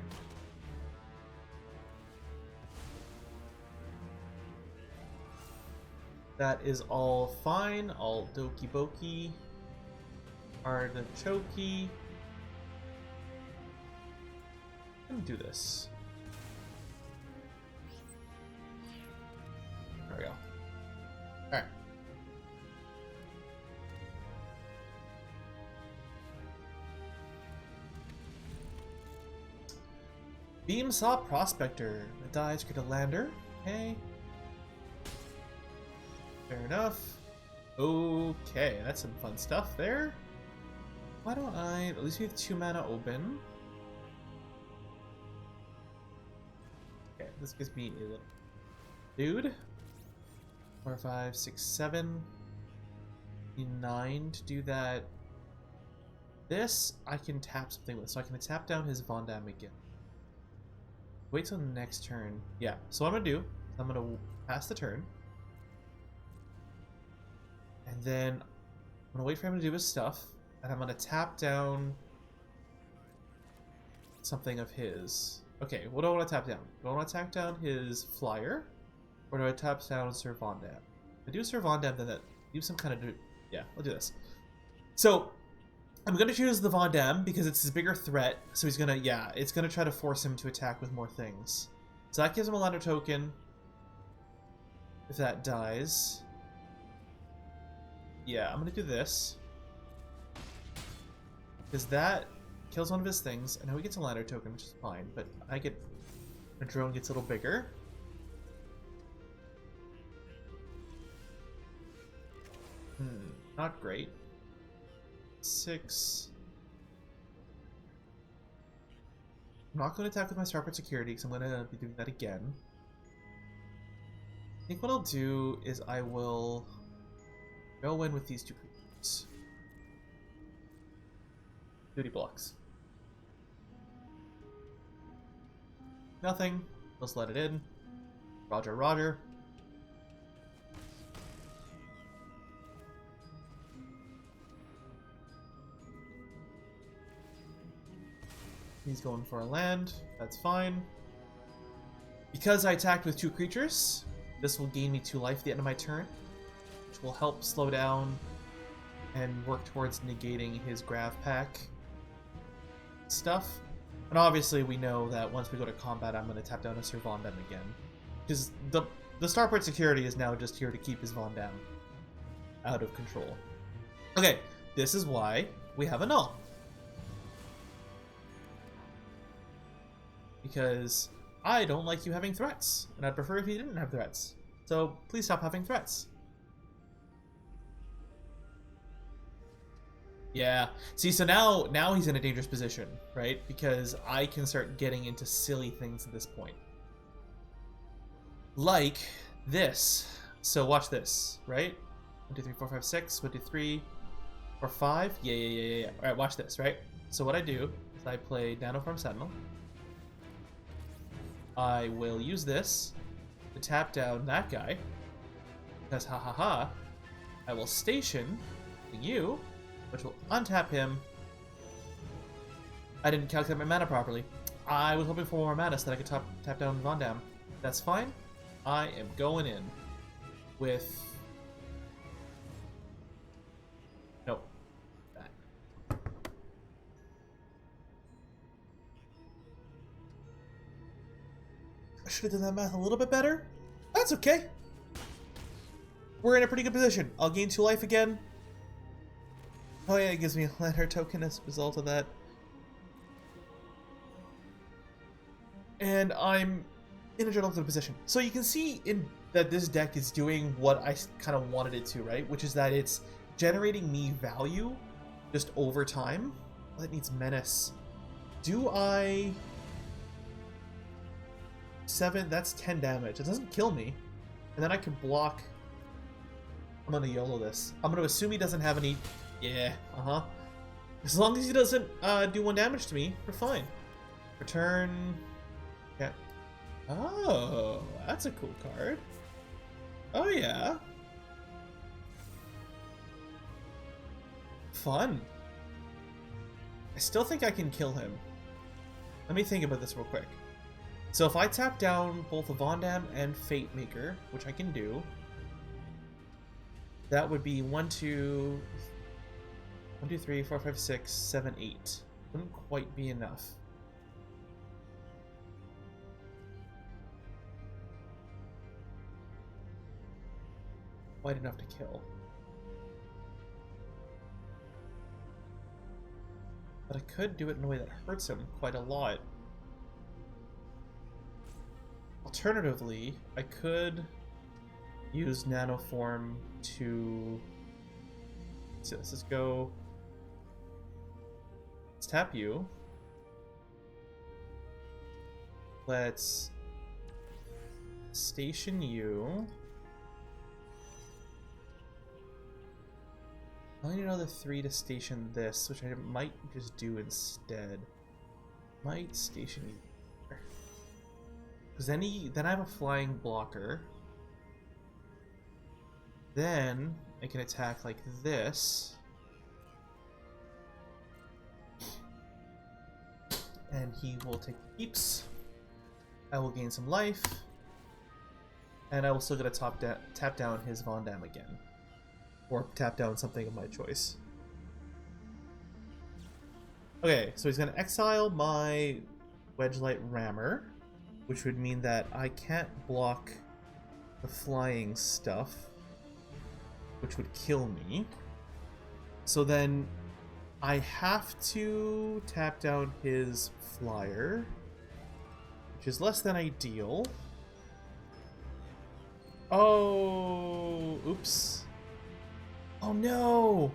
That is all fine. All doki boki. Artichoke. Let me do this. There we go. Alright. Beam Saw Prospector. It dies, create a lander. Okay. Fair enough. Okay, that's some fun stuff there. Why don't I... At least we have 2 mana open. Okay, this gives me a little... Dude. 4, 5, 6, 7. 9 to do that. This, I can tap something with. So I can tap down his Von Dam again. Wait till next turn. Yeah, so what I'm going to do, I'm going to pass the turn. And then I'm going to wait for him to do his stuff. And I'm going to tap down something of his. Okay, what do I want to tap down? Do I want to tap down his flyer? Or do I tap down Servandam? If I do Servandam, then that leaves some kind of... Yeah, I'll do this. So, I'm going to choose the Von Dam because it's his bigger threat. So he's going to... Yeah, it's going to try to force him to attack with more things. So that gives him a lander token. If that dies... Yeah, I'm going to do this. Because that kills one of his things. I know he gets a ladder token, which is fine, but I get... The drone gets a little bigger. Not great. 6. I'm not going to attack with my Starport Security, because I'm going to be doing that again. think what I'll do is I will go in with these two creatures. Duty blocks. Nothing. Let's let it in. Roger, roger. He's going for a land. That's fine. Because I attacked with two creatures, this will gain me 2 life at the end of my turn, which will help slow down and work towards negating his Grav Pack stuff. And obviously we know that once we go to combat, I'm going to tap down a Sir Von Dam again. Because the Starport security is now just here to keep his Von Dam out of control. Okay, this is why we have a null. Because I don't like you having threats, and I'd prefer if you didn't have threats. So please stop having threats. Yeah. See, so now he's in a dangerous position, right? Because I can start getting into silly things at this point. Like this. So watch this, right? 1, 2, 3, 4, 5, 6. 1, 2, 3, 4, 5. Yeah. All right, watch this, right? So what I do is I play Nanoform Sentinel. I will use this to tap down that guy. Because I will station you, which will untap him. I didn't calculate my mana properly. I was hoping for more mana so that I could tap down Von Dam. That's fine. I am going in with... Nope. That. I should have done that math a little bit better. That's okay. We're in a pretty good position. I'll gain 2 life again. Oh yeah, it gives me a letter token as a result of that. And I'm in a general good position. So you can see that this deck is doing what I kind of wanted it to, right? Which is that it's generating me value just over time. Well, that needs menace. Do I... 7, that's 10 damage. It doesn't kill me. And then I can block. I'm gonna YOLO this. I'm gonna assume he doesn't have any... Yeah, As long as he doesn't do 1 damage to me, we're fine. Return... Yeah. Oh, that's a cool card. Oh yeah. Fun. I still think I can kill him. Let me think about this real quick. So if I tap down both a Von Dam and Fate Maker, which I can do, that would be 1, 2, 3, 4, 5, 6, 7, 8. Wouldn't quite be enough. Quite enough to kill. But I could do it in a way that hurts him quite a lot. Alternatively, I could use Nanoform to... So let's just go... Let's tap you. Let's station you. I need another 3 to station this, which I might just do instead. Might station you there. Because then I have a flying blocker. Then I can attack like this. And he will take keeps. I will gain some life. And I will still get a tap down his Von Dam again. Or tap down something of my choice. Okay, so he's going to exile my Wedgelight Rammer, which would mean that I can't block the flying stuff, which would kill me. So then I have to tap down his flyer, which is less than ideal. Oh, oops. Oh no!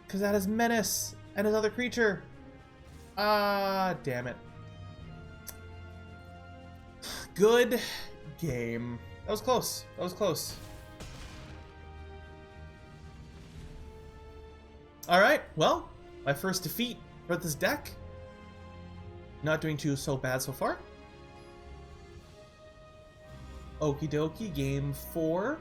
Because that is Menace and another creature. Ah, damn it. Good game. That was close. That was close. Alright, well, my first defeat for this deck. Not doing too so bad so far. Okie dokie, game 4.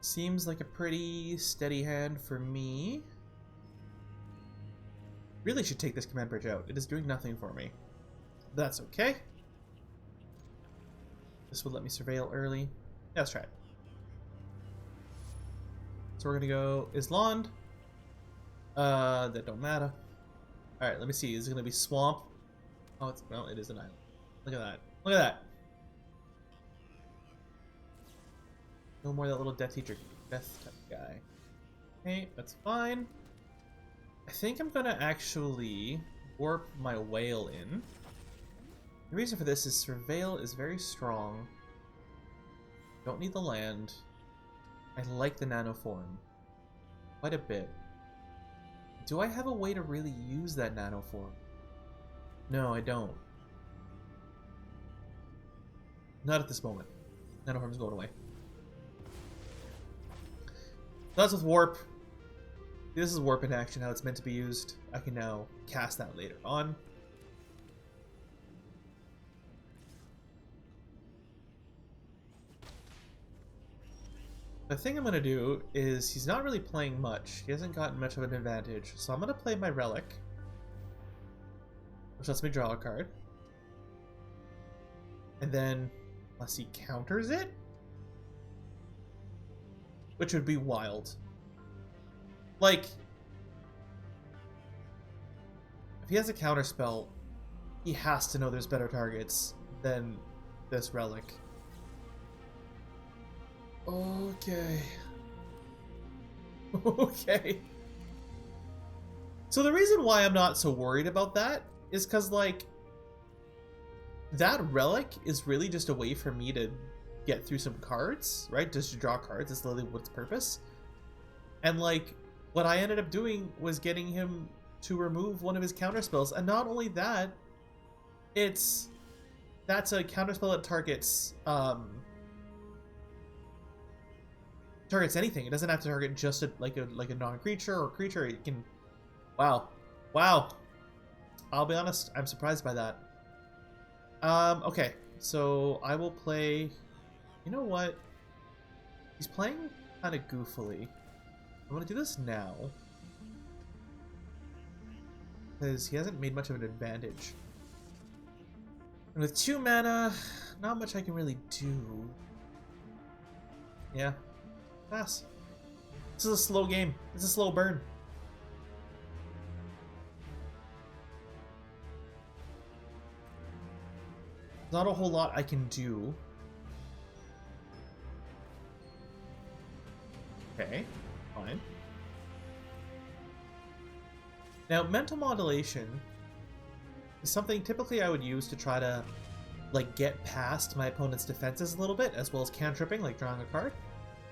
Seems like a pretty steady hand for me. Really should take this command bridge out. It is doing nothing for me. That's okay. This would let me surveil early. Yeah, let's try it. So we're gonna go Island. That don't matter. Alright, let me see. Is it gonna be Swamp? Oh, it's, well, it is an island. Look at that. Look at that. No more of that little death teacher, death type guy. Okay, that's fine. I think I'm gonna actually warp my whale in. The reason for this is Surveil is very strong. Don't need the land. I like the nano form quite a bit. Do I have a way to really use that nano form? No, I don't. Not at this moment. Nano form's going away. That's with warp. This is warp in action, how it's meant to be used. I can now cast that later on. The thing I'm going to do is, he's not really playing much. He hasn't gotten much of an advantage. So I'm going to play my Relic, which lets me draw a card. And then, unless he counters it, which would be wild. Like, if he has a counter spell, he has to know there's better targets than this Relic. Okay. Okay. So the reason why I'm not so worried about that is because, like, that Relic is really just a way for me to get through some cards, right? Just to draw cards. That's literally what's purpose. And, like, what I ended up doing was getting him to remove one of his counterspells. And not only that, that's a counterspell that targets targets anything. It doesn't have to target just like a non-creature or creature. It can. Wow. I'll be honest, I'm surprised by that. Okay, so I will play. You know what? He's playing kind of goofily. I'm gonna do this now because he hasn't made much of an advantage. And with 2 mana, not much I can really do. Yeah. Pass. This is a slow game. It's a slow burn. Not a whole lot I can do. Okay, fine. Now, mental modulation is something typically I would use to try to, like, get past my opponent's defenses a little bit, as well as cantripping, like drawing a card.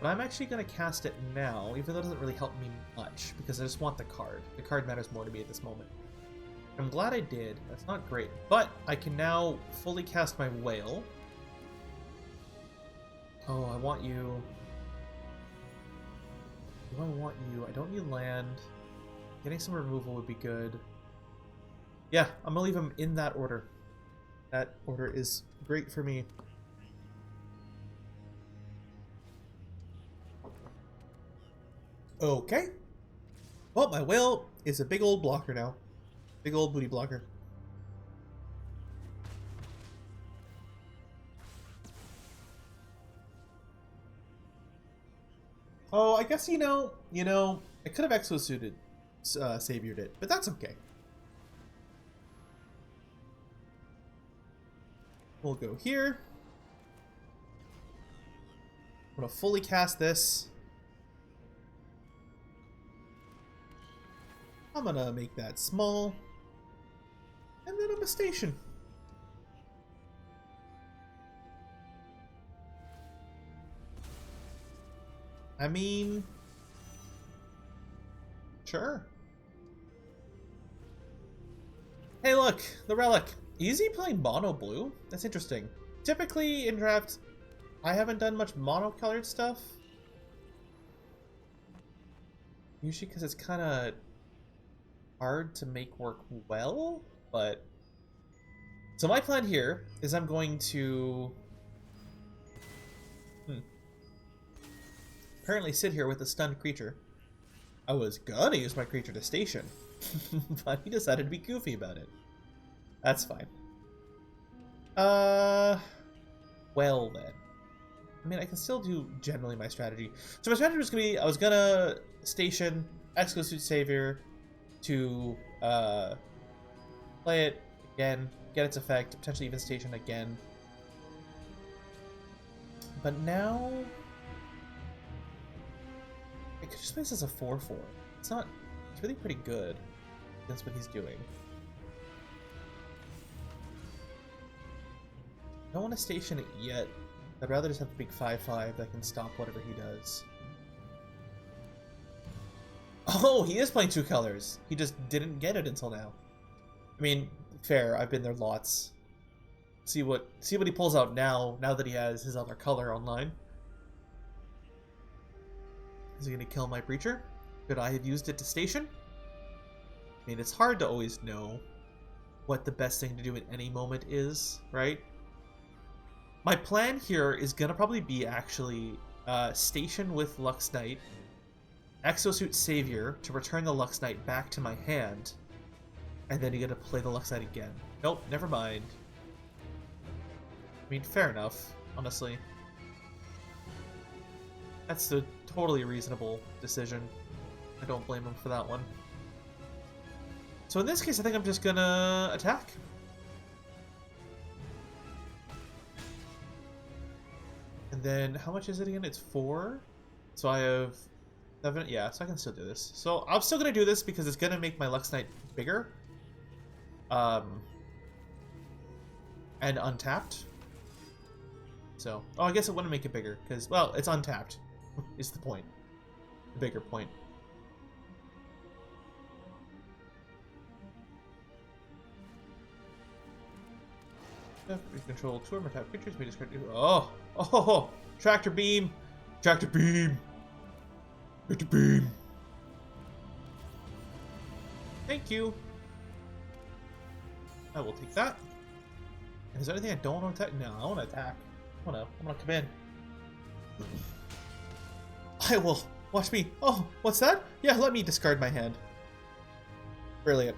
But I'm actually going to cast it now, even though it doesn't really help me much, because I just want the card. The card matters more to me at this moment. I'm glad I did. That's not great. But I can now fully cast my whale. Oh, I want you. Do I want you? I don't need land. Getting some removal would be good. Yeah, I'm going to leave him in that order. That order is great for me. Okay. Well, my whale is a big old blocker now. Big old booty blocker. Oh, I guess, you know, I could have exosuited Saviored it, but that's okay. We'll go here. I'm going to fully cast this. I'm going to make that small. And then I'm a station. I mean, sure. Hey look, the relic. Easy playing mono blue? That's interesting. Typically in draft, I haven't done much mono-colored stuff. Usually because it's kind of hard to make work well, but... So my plan here is I'm going to... apparently sit here with a stunned creature. I was gonna use my creature to station, but he decided to be goofy about it. That's fine. Well then. I mean, I can still do generally my strategy. So my strategy was gonna be, I was gonna station Exosuit Savior to play it again, get its effect, potentially even station again. But now it could just play this as a 4/4. It's not. It's really pretty good. That's what he's doing. I don't want to station it yet. I'd rather just have the big 5/5 that can stop whatever he does. Oh, he is playing 2 colors. He just didn't get it until now. I mean, fair. I've been there lots. See what he pulls out now. Now that he has his other color online. Is he gonna kill my Breacher? Could I have used it to station? I mean, it's hard to always know what the best thing to do at any moment is, right? My plan here is gonna probably be actually station with Lux Knight, Exosuit Savior to return the Lux Knight back to my hand, and then you're gonna play the Lux Knight again. Nope, never mind. I mean, fair enough, honestly. That's a totally reasonable decision. I don't blame him for that one. So in this case, I think I'm just gonna attack. And then, how much is it again? It's 4. So I have 7. Yeah, so I can still do this. So I'm still gonna do this because it's gonna make my Lux Knight bigger. And untapped. So, oh, I guess it wouldn't make it bigger because, well, it's untapped. Is the point. The bigger point. We control 2 or more type creatures. We discard. Oh! Tractor beam! Tractor beam! Tractor beam! Thank you! I will take that. And is there anything I don't want to attack? No, I want to attack. I'm gonna come in. I will. Watch me. Oh, what's that? Yeah, let me discard my hand. Brilliant.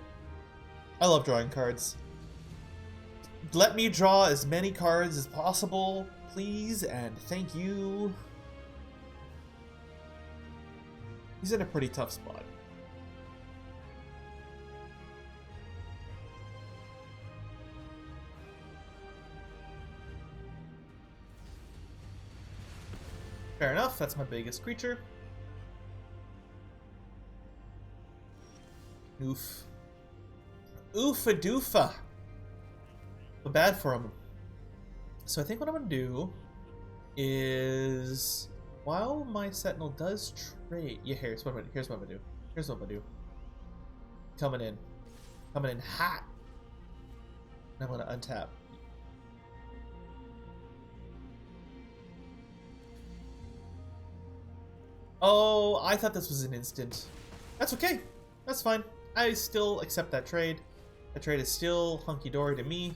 I love drawing cards. Let me draw as many cards as possible, please, and thank you. He's in a pretty tough spot. Fair enough, that's my biggest creature. Oof. Oofa-doofa. But bad for him. So I think what I'm going to do is, while my Sentinel does trade... Yeah, here's what I'm going to do. Coming in hot. And I'm going to untap. Oh, I thought this was an instant. That's okay. That's fine. I still accept that trade. That trade is still hunky-dory to me.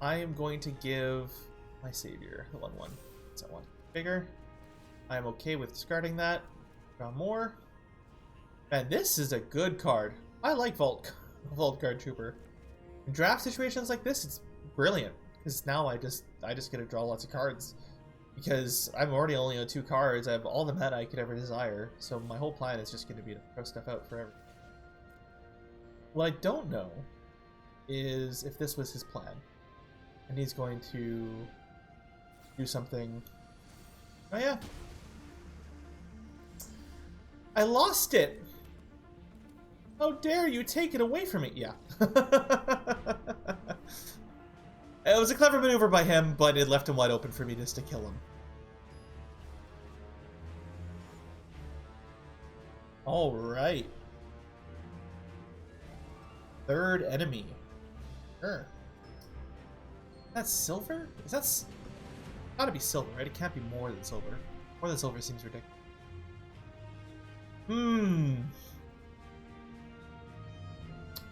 I am going to give my Savior the 1/1. It's that one. Bigger. I am okay with discarding that. Draw more. And this is a good card. I like Vault Guard Trooper. In draft situations like this, it's brilliant. Because now I just get to draw lots of cards. Because I'm already only on 2 cards, I have all the mana I could ever desire, so my whole plan is just going to be to throw stuff out forever. What I don't know is if this was his plan, and he's going to do something... Oh yeah. I lost it! How dare you take it away from me? Yeah. It was a clever maneuver by him, but it left him wide open for me just to kill him. Alright. Third enemy. Sure. That's silver? Is that... Gotta be silver, right? It can't be more than silver. More than silver seems ridiculous.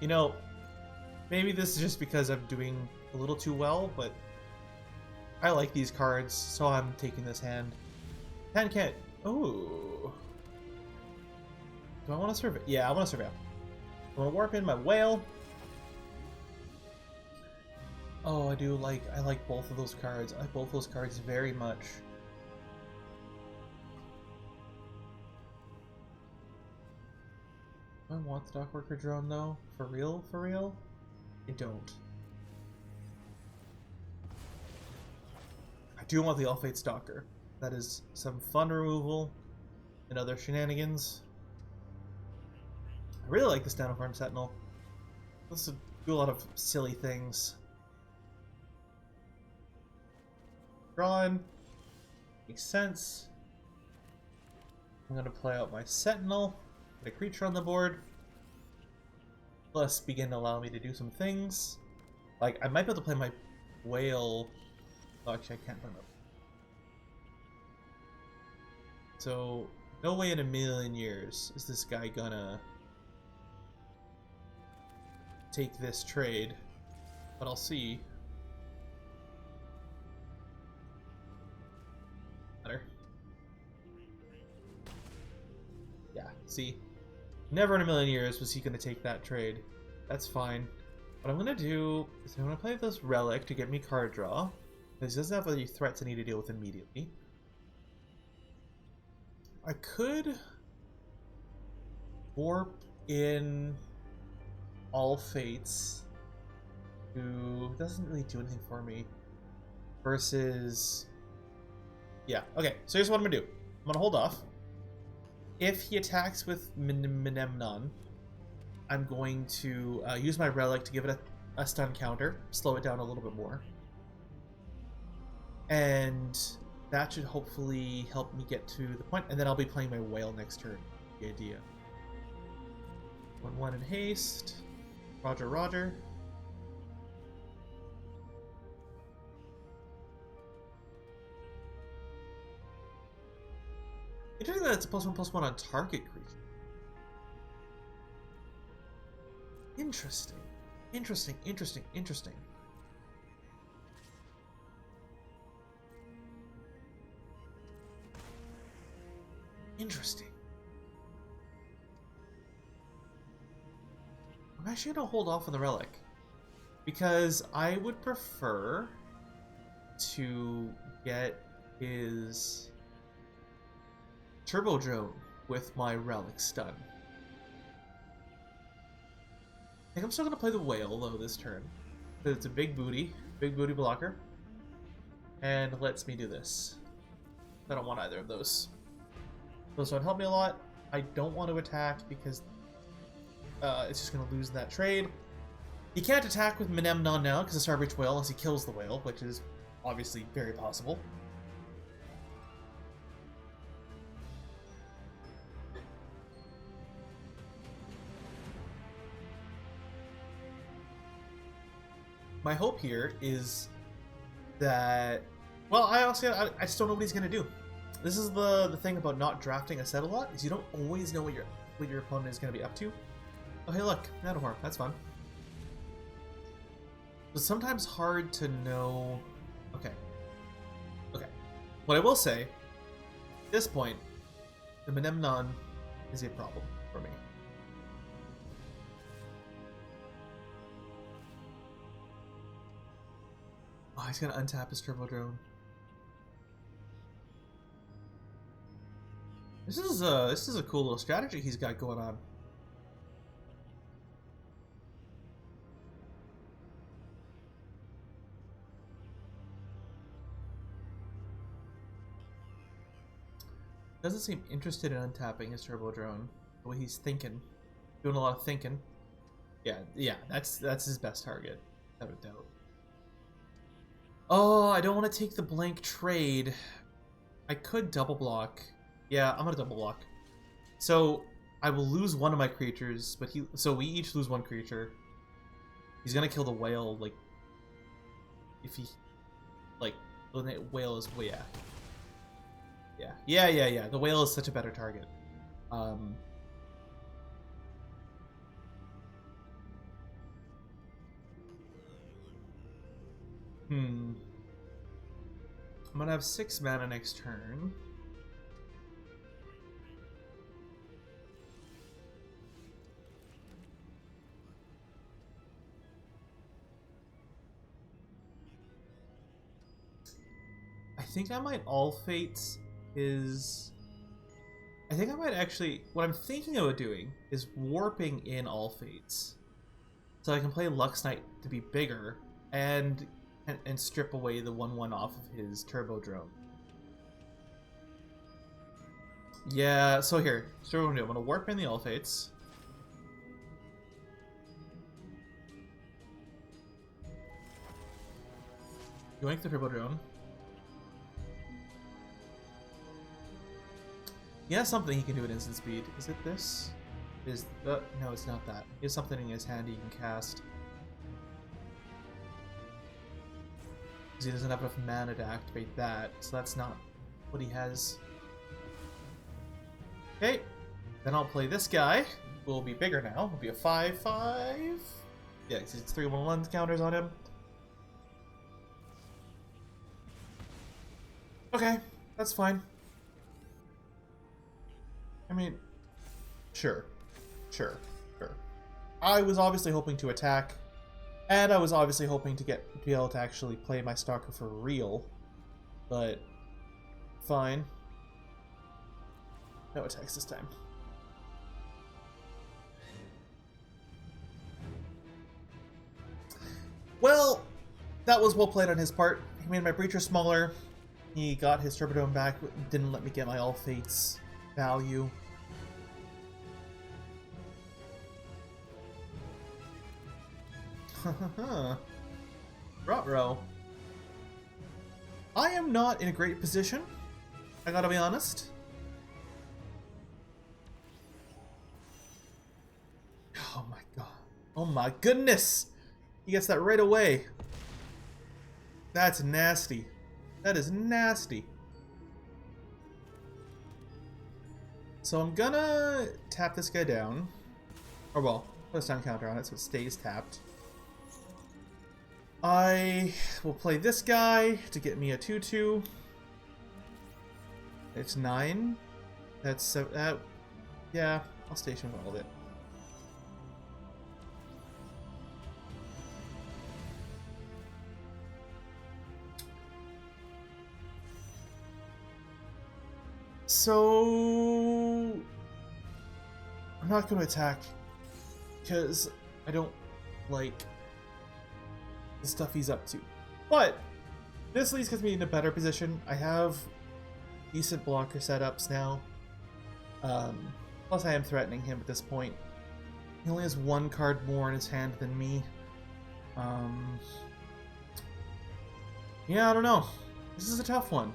You know, maybe this is just because I'm doing a little too well, but I like these cards, so I'm taking this hand. Hand can't... Ooh. Do I want to survey? Yeah, I want to survey. I want to warp in my whale. Oh, I do like... I like both of those cards. I like both those cards very much. Do I want the Dockworker drone, though? For real? For real? I don't. I do want the All-Fate Stalker. That is some fun removal and other shenanigans. I really like this Dinoform Sentinel. This will do a lot of silly things. Drawing. Makes sense. I'm going to play out my Sentinel. Get a creature on the board. Plus begin to allow me to do some things. Like, I might be able to play my whale. Oh, actually, I can't play my... So, no way in a million years is this guy gonna take this trade, but I'll see. Better. Yeah, see? Never in a million years was he gonna take that trade. That's fine. What I'm gonna do is I'm gonna play this relic to get me card draw, because he doesn't have any threats I need to deal with immediately. I could warp in all fates, who doesn't really do anything for me, versus... Yeah, okay, so here's what I'm gonna do. I'm gonna hold off. If he attacks with Menemnon, I'm going to use my relic to give it a stun counter, slow it down a little bit more. And that should hopefully help me get to the point, and then I'll be playing my whale next turn. The idea. 1/1 in haste. Roger, roger. Interesting that it's a +1/+1 on target creature. Interesting. Interesting, interesting, interesting. Interesting. I'm actually going to hold off on the relic, because I would prefer to get his Turbo Drone with my relic stun. I think I'm still going to play the whale, though, this turn, because it's a big booty blocker, and lets me do this. I don't want either of those. Those don't help me a lot. I don't want to attack because it's just going to lose that trade. He can't attack with Menemnon now because of Starbreach Whale unless he kills the whale, which is obviously very possible. My hope here is that... Well, I just don't know what he's going to do. This is the thing about not drafting a set a lot, is you don't always know what your opponent is going to be up to. Oh, hey, look, Matterhorn. That's fun. It's sometimes hard to know... Okay. Okay. What I will say, at this point, the Menemnon is a problem for me. Oh, he's going to untap his Turbo Drone. This is a cool little strategy he's got going on. Doesn't seem interested in untapping his Turbo Drone. The way he's thinking, doing a lot of thinking. Yeah, that's his best target, without a doubt. Oh, I don't want to take the blank trade. I could double block. Yeah, I'm gonna double block. So I will lose one of my creatures, but so we each lose one creature. He's gonna kill the whale, like, if he, like, the whale is, well, yeah. The whale is such a better target. I'm gonna have 6 mana next turn. I think I might All Fates his... I think I might actually... What I'm thinking about doing is warping in All Fates. So I can play Lux Knight to be bigger and strip away the 1/1 off of his Turbo Drone. Yeah, so here. So what I'm gonna do, I'm gonna warp in the All Fates. Yoink the Turbo Drone. He has something he can do at instant speed. Is it this? No, it's not that. He has something in his hand he can cast. Because he doesn't have enough mana to activate that, so that's not what he has. Okay, then I'll play this guy. Will be bigger now. Will be a 5/5. Yeah, because it's 3/1 counters on him. Okay, that's fine. I mean, sure. I was obviously hoping to attack, and I was obviously hoping to be able to actually play my Stalker for real, but fine. No attacks this time. Well, that was well played on his part. He made my Breacher smaller. He got his Turbodome back, didn't let me get my All Fates value. Ruh-roh. I am not in a great position, I gotta be honest. Oh my god. Oh my goodness! He gets that right away. That's nasty. That is nasty. So I'm gonna tap this guy down. Or well, put a stun counter on it so it stays tapped. I will play this guy to get me a 2/2. It's 9. That's yeah, I'll station with all of it. So I'm not going to attack because I don't like the stuff he's up to. But this at least gets me in a better position. I have decent blocker setups now. Plus I am threatening him at this point. He only has 1 card more in his hand than me. Yeah, I don't know. This is a tough one.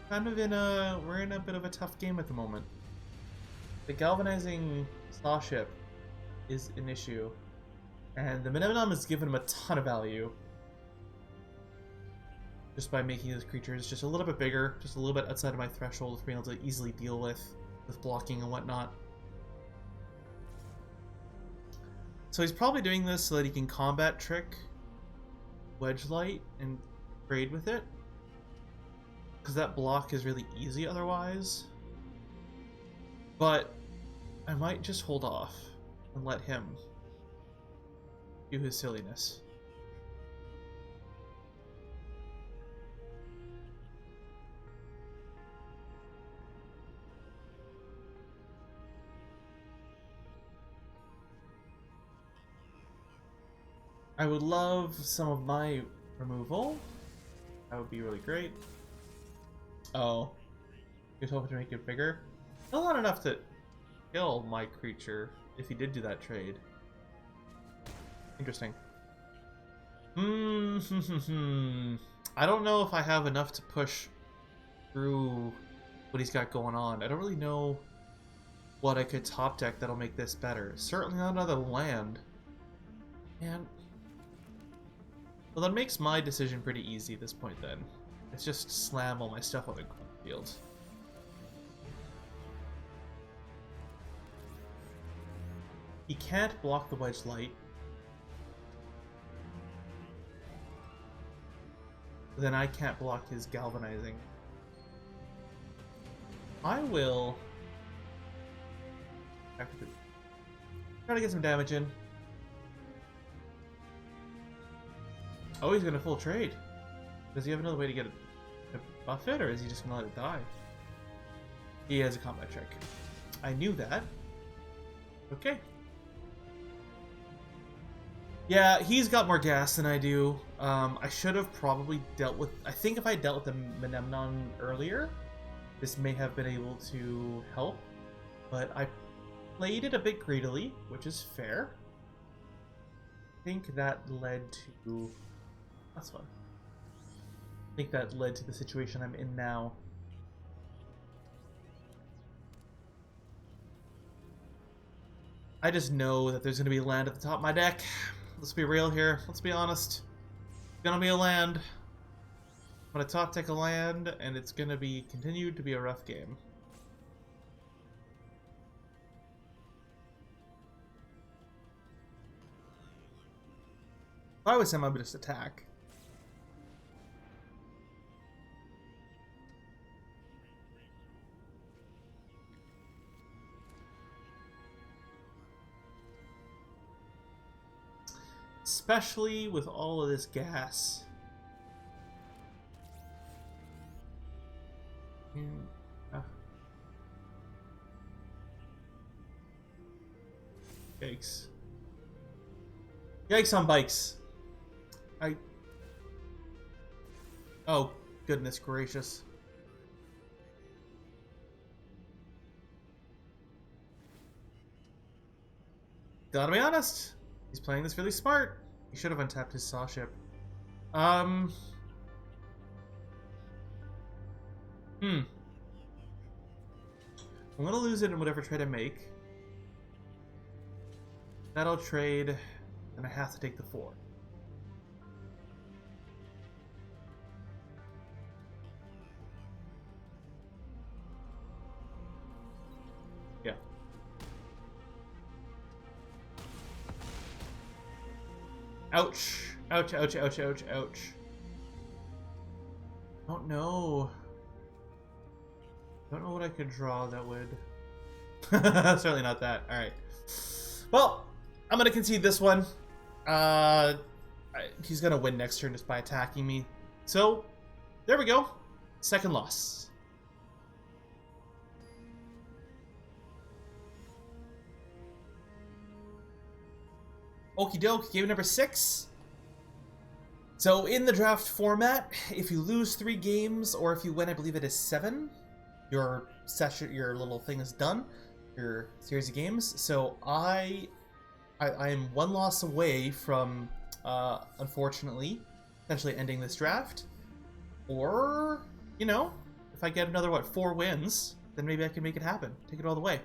We're in a bit of a tough game at the moment. The galvanizing Starship is an issue, and the Minimum has given him a ton of value just by making his creatures just a little bit bigger, just a little bit outside of my threshold for being able to easily deal with blocking and whatnot. So he's probably doing this so that he can combat trick Wedge Light and trade with it, because that block is really easy otherwise. But I might just hold off and let him do his silliness. I would love some of my removal. That would be really great. Oh. You're hoping to make it bigger? Still not enough to kill my creature if he did do that trade. Interesting. I don't know if I have enough to push through what he's got going on. I don't really know what I could top deck that'll make this better. Certainly not another land. And Well, that makes my decision pretty easy at this point then. Let's just slam all my stuff on the field. He can't block the Wedge Light. Then I can't block his Galvanizing. I will... try to get some damage in. Oh, he's gonna full trade. Does he have another way to get it to buff it, or is he just gonna let it die? He has a combat check. I knew that. Okay. Yeah, he's got more gas than I do. I should have probably dealt with... I think if I dealt with the Menemnon earlier, this may have been able to help. But I played it a bit greedily, which is fair. I think that led to... That's fun. I think that led to the situation I'm in now. I just know that there's going to be land at the top of my deck. Let's be real here. Let's be honest. It's going to be a land. I'm going to top deck a land, and it's going to be continued to be a rough game. If I was him, I would just attack. Especially with all of this gas. Yikes. Yikes on bikes. Oh, goodness gracious. Gotta be honest. He's playing this really smart. He should have untapped his Saw Ship. I'm gonna lose it in whatever trade I make. That'll trade, and I have to take the 4. Yeah. Ouch. Ouch, ouch, ouch, ouch, ouch. Don't know. Don't know what I could draw that would... Certainly not that. Alright. Well, I'm gonna concede this one. He's gonna win next turn just by attacking me. So, there we go. Second loss. Okie doke, game number 6. So in the draft format, if you lose 3 games, or if you win, I believe it is 7, your session, your little thing is done, your series of games. So I am 1 loss away from, unfortunately, potentially ending this draft. Or, you know, if I get another, 4 wins, then maybe I can make it happen. Take it all the way.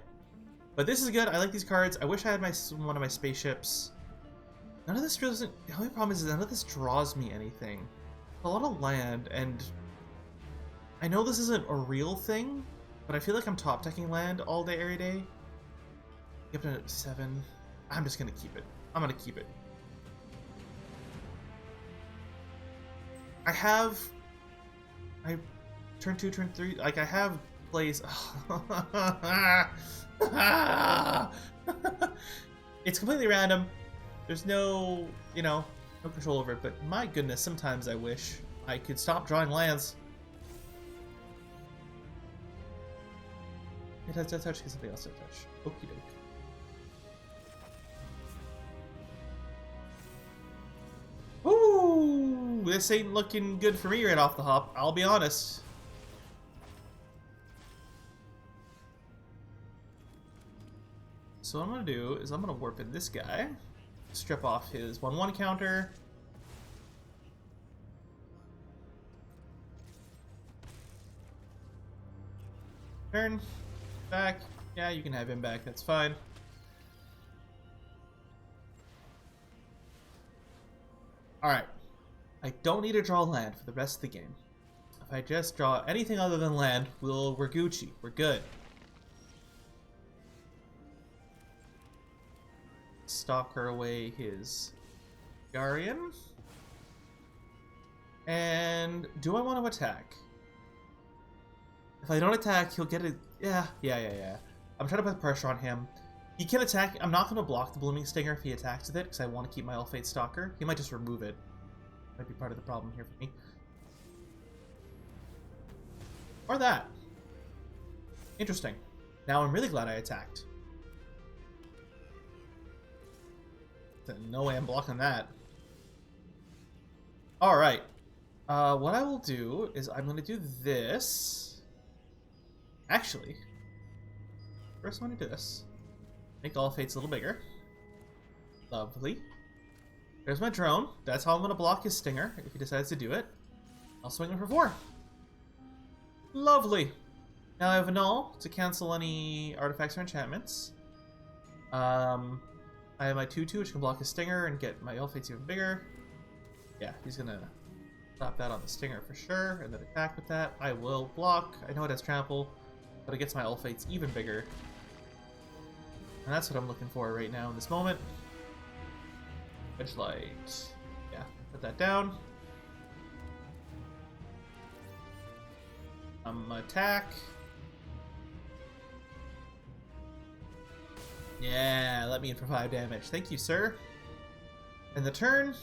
But this is good. I like these cards. I wish I had one of my spaceships. None of this doesn't... The only problem is none of this draws me anything. A lot of land, and... I know this isn't a real thing, but I feel like I'm top decking land all day, every day. Get up to 7. I'm just gonna keep it. I'm gonna keep it. I turn 2, turn 3, like I have plays. It's completely random. There's no, you know, no control over it, but my goodness, sometimes I wish I could stop drawing lands. It has to touch because something else to touch. Okie doke. Ooh, this ain't looking good for me right off the hop, I'll be honest. So what I'm gonna do is I'm gonna warp in this guy, strip off his 1/1 counter. Turn. Back. Yeah, you can have him back, that's fine. Alright. I don't need to draw land for the rest of the game. If I just draw anything other than land, we're Gucci. We're good. Stalker away his Guardian. And do I want to attack? If I don't attack, he'll get it. Yeah. I'm trying to put pressure on him. He can attack. I'm not going to block the Blooming Stinger if he attacks with it, because I want to keep my Elfate Stalker. He might just remove it. Might be part of the problem here for me. Or that. Interesting. Now I'm really glad I attacked. No way I'm blocking that. Alright. What I will do is I'm going to do this. Actually, first I want to do this. Make all fates a little bigger. Lovely. There's my drone. That's how I'm going to block his stinger if he decides to do it. I'll swing him for 4. Lovely. Now I have a null to cancel any artifacts or enchantments. I have my 2/2, which can block his stinger and get my Elfates even bigger. Yeah, he's going to slap that on the stinger for sure, and then attack with that. I will block. I know it has trample, but it gets my Elfates even bigger. And that's what I'm looking for right now in this moment. Edge light. Yeah, put that down. Attack. Yeah, let me in for 5 damage. Thank you, sir. And the turn.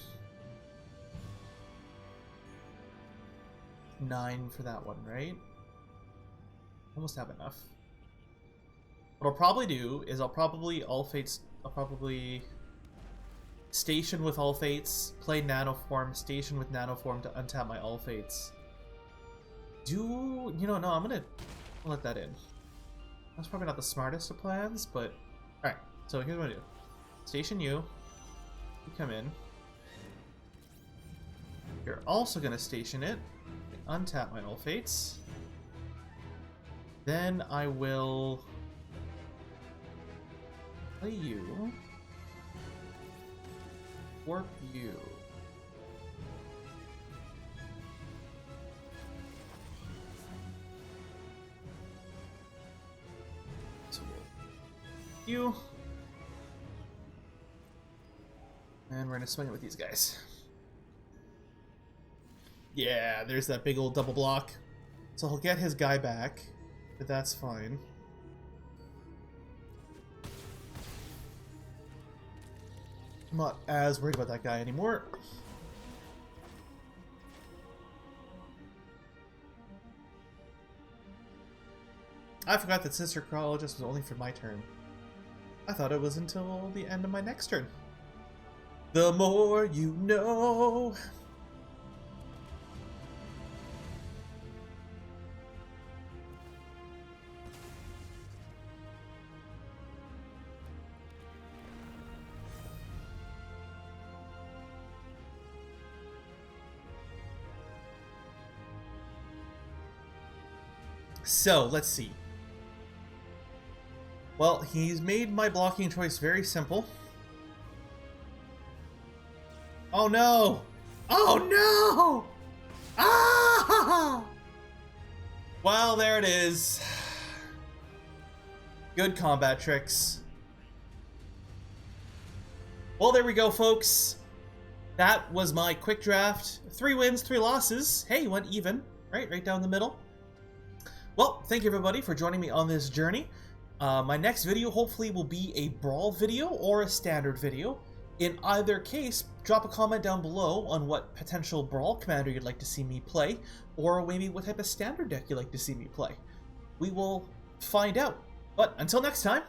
9 for that one, right? Almost have enough. What I'll probably do is I'll probably station with all fates, play Nanoform, station with Nanoform to untap my all fates. No, I'm gonna let that in. That's probably not the smartest of plans, but alright, so here's what I'm gonna do. Station you come in. You're also gonna station it, untap my all fates. Then I will play you, warp you. So you, and we're gonna swing it with these guys. Yeah, there's that big old double block. So he'll get his guy back, but that's fine. I'm not as worried about that guy anymore. I forgot that Sister Chronologist was only for my turn. I thought it was until the end of my next turn. The more you know. So, let's see. Well, he's made my blocking choice very simple. Oh no! Oh no! Ah! Well, there it is. Good combat tricks. Well, there we go, folks. That was my quick draft. 3 wins, 3 losses. Hey, went even, right down the middle. Well, thank you everybody for joining me on this journey. My next video hopefully will be a brawl video or a standard video. In either case, drop a comment down below on what potential brawl commander you'd like to see me play, or maybe what type of standard deck you'd like to see me play. We will find out. But until next time,